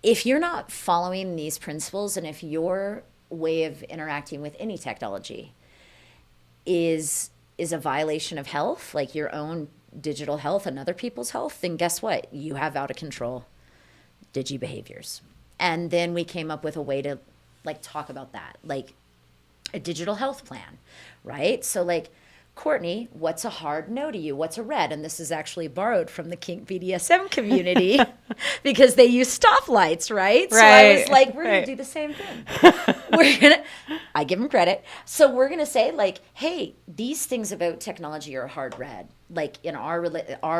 if you're not following these principles, and if your way of interacting with any technology is a violation of health, like your own digital health and other people's health, then guess what? You have out of control digi behaviors. And then we came up with a way to like talk about that, like a digital health plan, right? So like, Kortney, what's a hard no to you? What's a red? And this is actually borrowed from the Kink BDSM community because they use stoplights, right? So I was like, we're going to do the same thing. I give them credit. So we're going to say like, hey, these things about technology are a hard red. Like in our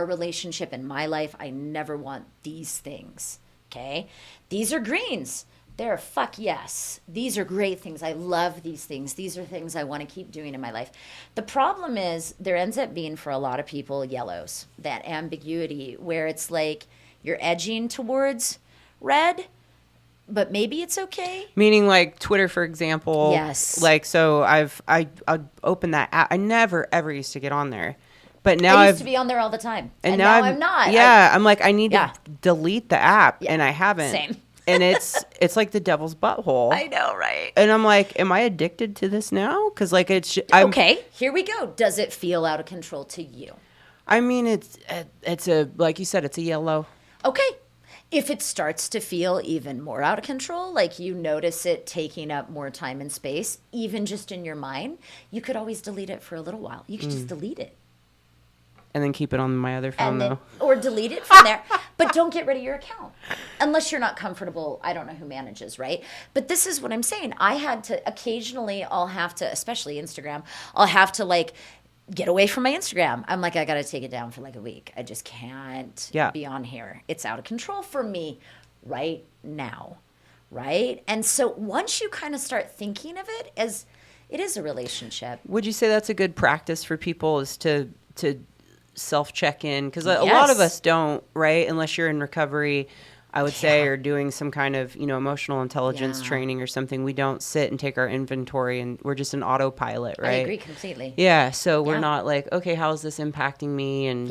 relationship, in my life, I never want these things. Okay. These are greens. They're fuck yes. These are great things. I love these things. These are things I want to keep doing in my life. The problem is there ends up being for a lot of people yellows, that ambiguity where it's like you're edging towards red, but maybe it's okay. Meaning like Twitter, for example. Yes. Like, so I opened that app. I never ever used to get on there. But now I used to be on there all the time. And now I'm not. Yeah. I'm like, I need to delete the app, and I haven't. Same. And it's like the devil's butthole. I know, right? And I'm like, am I addicted to this now? Because like okay, here we go. Does it feel out of control to you? I mean, it's a, like you said, it's a yellow. Okay. If it starts to feel even more out of control, like you notice it taking up more time and space, even just in your mind, you could always delete it for a little while. You could just delete it. And then keep it on my other phone, though. Or delete it from there. But don't get rid of your account. Unless you're not comfortable. I don't know who manages, right? But this is what I'm saying. I had to, occasionally, I'll have to, especially Instagram, I'll have to like get away from my Instagram. I'm like, I got to take it down for like a week. I just can't be on here. It's out of control for me right now, right? And so once you kind of start thinking of it as, it is a relationship. Would you say that's a good practice for people, is to self-check in? Because a lot of us don't, right? Unless you're in recovery, I would say, or doing some kind of, emotional intelligence training or something. We don't sit and take our inventory, and we're just an autopilot, right? I agree completely. Yeah. So we're not like, okay, how is this impacting me? And,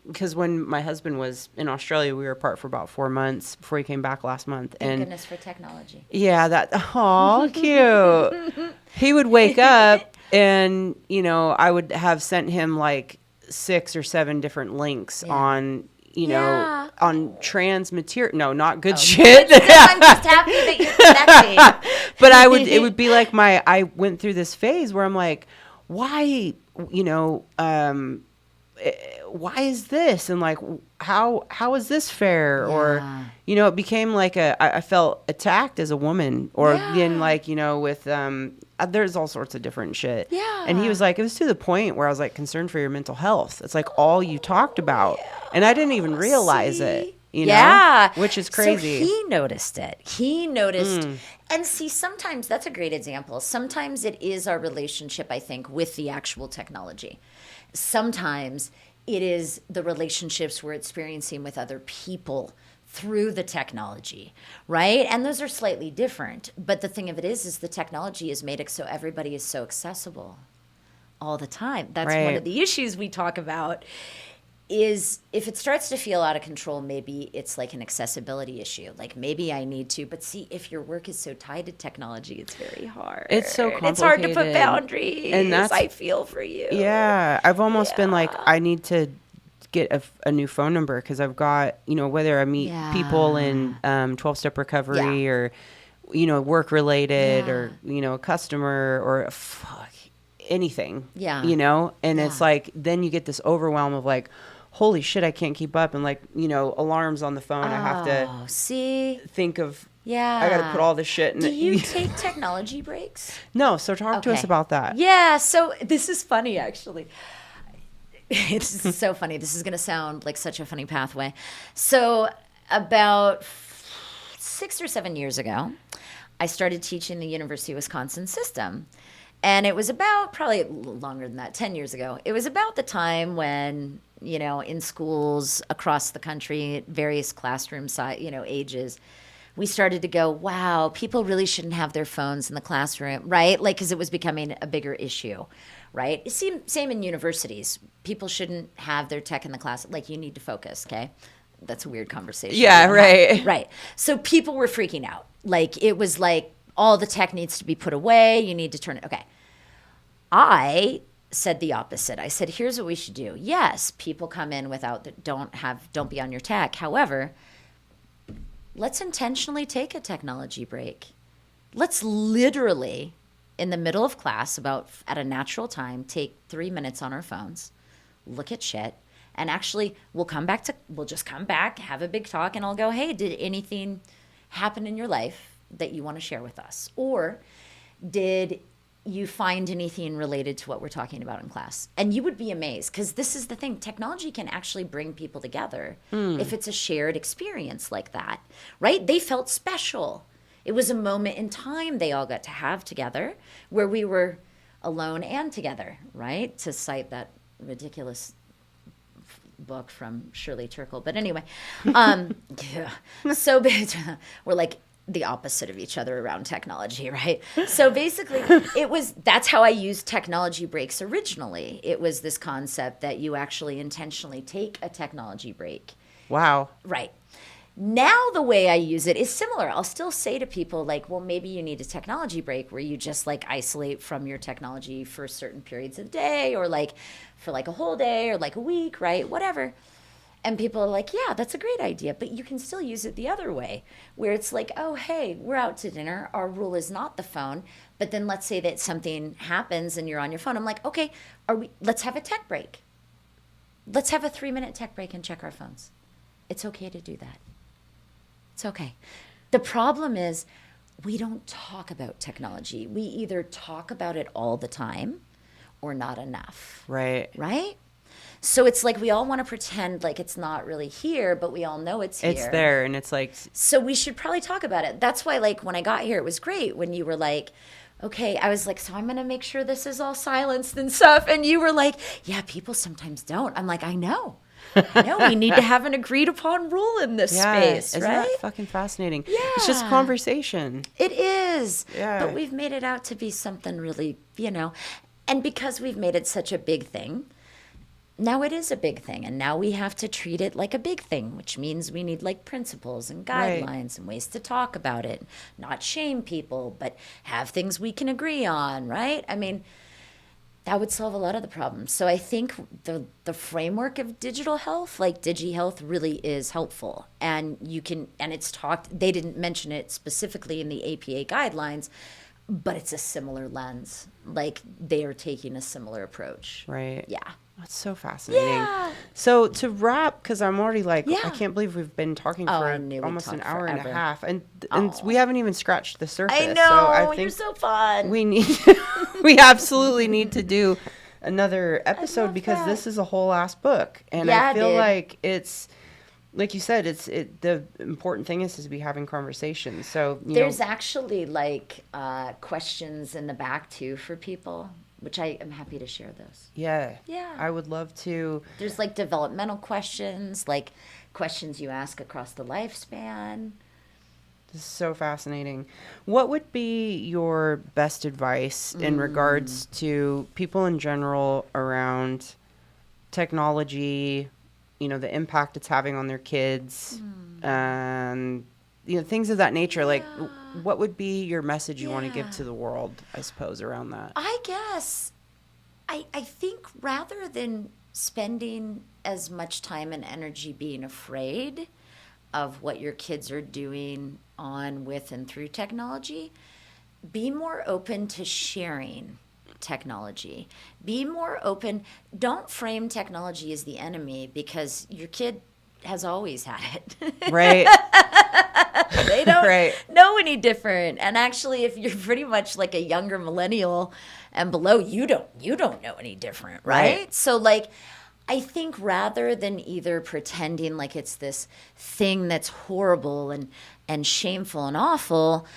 because when my husband was in Australia, we were apart for about 4 months before he came back last month. Thank goodness for technology. Yeah, cute. he would wake up and, you know, I would have sent him like 6 or 7 different links on, you know, on trans material. No, not good shit. I'm just happy that you're connecting. But it would be like I went through this phase where I'm like, why, you know, why is this? And like, how is this fair? Or, you know, it became like I felt attacked as a woman, or then like, you know, with, there's all sorts of different shit. Yeah. And he was like, it was to the point where I was like concerned for your mental health. It's like all you talked about. And I didn't even realize it, you know, which is crazy. So he noticed it. He noticed. And see, sometimes that's a great example. Sometimes it is our relationship, I think, with the actual technology. Sometimes it is the relationships we're experiencing with other people through the technology, right? And those are slightly different. But the thing of it is the technology has made it so everybody is so accessible all the time. That's one of the issues we talk about, is if it starts to feel out of control, maybe it's like an accessibility issue. Like maybe I need to, but see, if your work is so tied to technology, it's very hard. It's so complicated. It's hard to put boundaries. And I feel for you. Yeah. I've almost been like, I need to get a new phone number, because I've got, you know, whether I meet people in 12-step recovery or, you know, work related or, you know, a customer or anything, you know, and it's like, then you get this overwhelm of like, holy shit, I can't keep up. And like, you know, alarms on the phone. I have to think of, I got to put all this shit in. Do you take technology breaks? No. So talk to us about that. Yeah. So this is funny, actually. It's so funny. This is going to sound like such a funny pathway. So about 6 or 7 years ago, I started teaching the University of Wisconsin system. And it was about, probably longer than that, 10 years ago. It was about the time when, you know, in schools across the country, various classroom ages, we started to go, wow, people really shouldn't have their phones in the classroom, right? Like, because it was becoming a bigger issue, right? Same in universities. People shouldn't have their tech in the class. Like, you need to focus, okay? That's a weird conversation. Yeah, right. Right. So people were freaking out. Like, it was like, all the tech needs to be put away. You need to turn it. Okay. I said the opposite. I said, here's what we should do. Yes, people come in don't be on your tech. However, let's intentionally take a technology break. Let's literally, in the middle of class, at a natural time, take 3 minutes on our phones, look at shit, and actually we'll just come back, have a big talk, and I'll go, hey, did anything happen in your life that you want to share with us? Or did you find anything related to what we're talking about in class? And you would be amazed, because this is the thing. Technology can actually bring people together if it's a shared experience like that, right? They felt special. It was a moment in time they all got to have together where we were alone and together, right? To cite that ridiculous book from '𝗙𝗎𝗘𝗡. But anyway, so we're like the opposite of each other around technology, right? So basically, that's how I used technology breaks originally. It was this concept that you actually intentionally take a technology break. Wow. Right. Now the way I use it is similar. I'll still say to people like, well, maybe you need a technology break where you just like isolate from your technology for certain periods of the day, or like for like a whole day or like a week, right? Whatever. And people are like, yeah, that's a great idea. But you can still use it the other way, where it's like, oh, hey, we're out to dinner. Our rule is not the phone. But then let's say that something happens and you're on your phone. I'm like, okay, let's have a tech break. Let's have a 3-minute tech break and check our phones. It's okay to do that. It's okay. The problem is we don't talk about technology. We either talk about it all the time or not enough. Right. Right? So it's like we all want to pretend like it's not really here, but we all know it's here. It's there, and it's like... So we should probably talk about it. That's why, like, when I got here, it was great when you were like, okay, I was like, so I'm going to make sure this is all silenced and stuff. And you were like, yeah, people sometimes don't. I'm like, I know. We need to have an agreed upon rule in this space, isn't right? That fucking fascinating? Yeah. It's just conversation. It is. Yeah. But we've made it out to be something really, and because we've made it such a big thing, now it is a big thing, and now we have to treat it like a big thing, which means we need like principles and guidelines and ways to talk about it, not shame people, but have things we can agree on, right? I mean, that would solve a lot of the problems. So I think the framework of digital health, like DigiHealth, really is helpful. And you can, and it's talked, they didn't mention it specifically in the APA guidelines, but it's a similar lens. Like they are taking a similar approach. Right. Yeah. That's so fascinating. Yeah. So to wrap, because I'm already like, I can't believe we've been talking for almost an hour and a half, and we haven't even scratched the surface. I know. So I think you're so fun. we absolutely need to do another episode because this is a whole ass book, and I feel like it's like you said, the important thing is to be having conversations. So there's actually like questions in the back too for people, which I am happy to share those. Yeah. Yeah. I would love to. There's like developmental questions, like questions you ask across the lifespan. This is so fascinating. What would be your best advice in regards to people in general around technology, the impact it's having on their kids, and things of that nature? Like, what would be your message you want to give to the world, I suppose, around that? I guess I think rather than spending as much time and energy being afraid of what your kids are doing on, with, and through technology, be more open to sharing technology. Be more open. Don't frame technology as the enemy, because your kid has always had it. Right. They don't know any different. And actually, if you're pretty much like a younger millennial and below, you don't know any different, right? So like, I think rather than either pretending like it's this thing that's horrible and shameful and awful,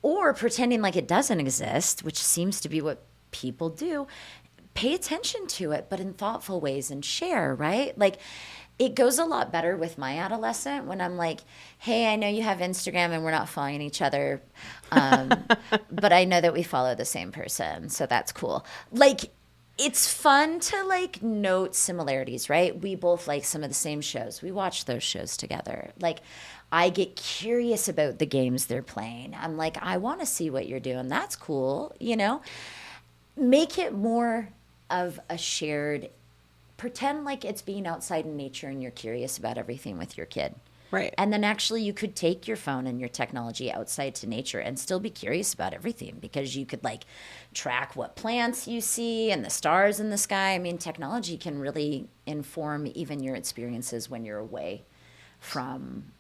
or pretending like it doesn't exist, which seems to be what people do, pay attention to it, but in thoughtful ways, and share, right? Like, it goes a lot better with my adolescent when I'm like, hey, I know you have Instagram and we're not following each other, but I know that we follow the same person, so that's cool. Like, it's fun to like note similarities, right? We both like some of the same shows. We watch those shows together. Like, I get curious about the games they're playing. I'm like, I want to see what you're doing. That's cool, Make it more of a shared, pretend like it's being outside in nature and you're curious about everything with your kid. Right. And then actually you could take your phone and your technology outside to nature and still be curious about everything, because you could like track what plants you see and the stars in the sky. I mean, technology can really inform even your experiences when you're away from,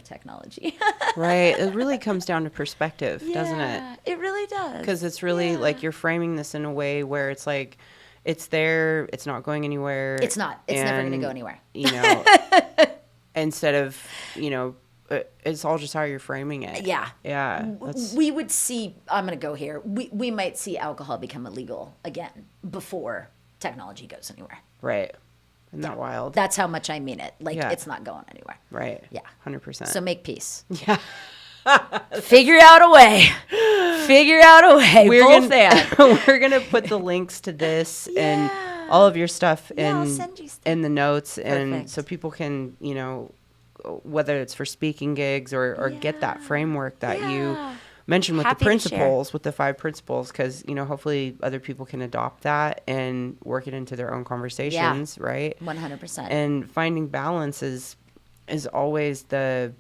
technology. Right. It really comes down to perspective, doesn't it? It really does. Because it's really like you're framing this in a way where it's like, it's there, it's not going anywhere. It's not. It's never going to go anywhere. Instead of, it's all just how you're framing it. Yeah. Yeah. We would see, I'm going to go here, we might see alcohol become illegal again before technology goes anywhere. Right. Isn't that wild? That's how much I mean it. Like, it's not going anywhere. Right. Yeah. 100%. So make peace. Yeah. Figure out a way. We're gonna put the links to this and all of your stuff in the notes, and so people can, whether it's for speaking gigs or get that framework that you mentioned with the principles, with the 5 principles, because hopefully other people can adopt that and work it into their own conversations, right? 100%. And finding balance is always the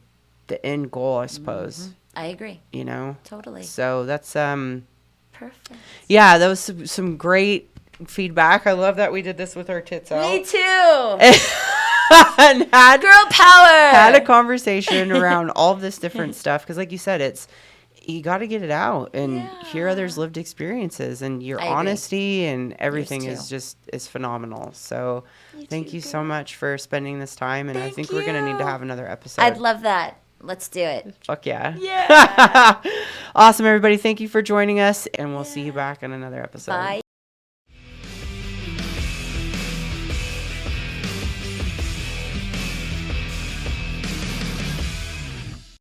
end goal, I suppose. Mm-hmm. I agree. Totally. Totally. So that's perfect. Yeah, that was some great feedback. I love that we did this with our tits out. Me too. And girl power. Had a conversation around all of this different stuff, because like you said, you got to get it out and hear others' lived experiences, and your honesty and everything is phenomenal. So thank you so much for spending this time, and I think we're going to need to have another episode. I'd love that. Let's do it. Fuck yeah. Yeah. Awesome, everybody. Thank you for joining us, and we'll see you back in another episode. Bye.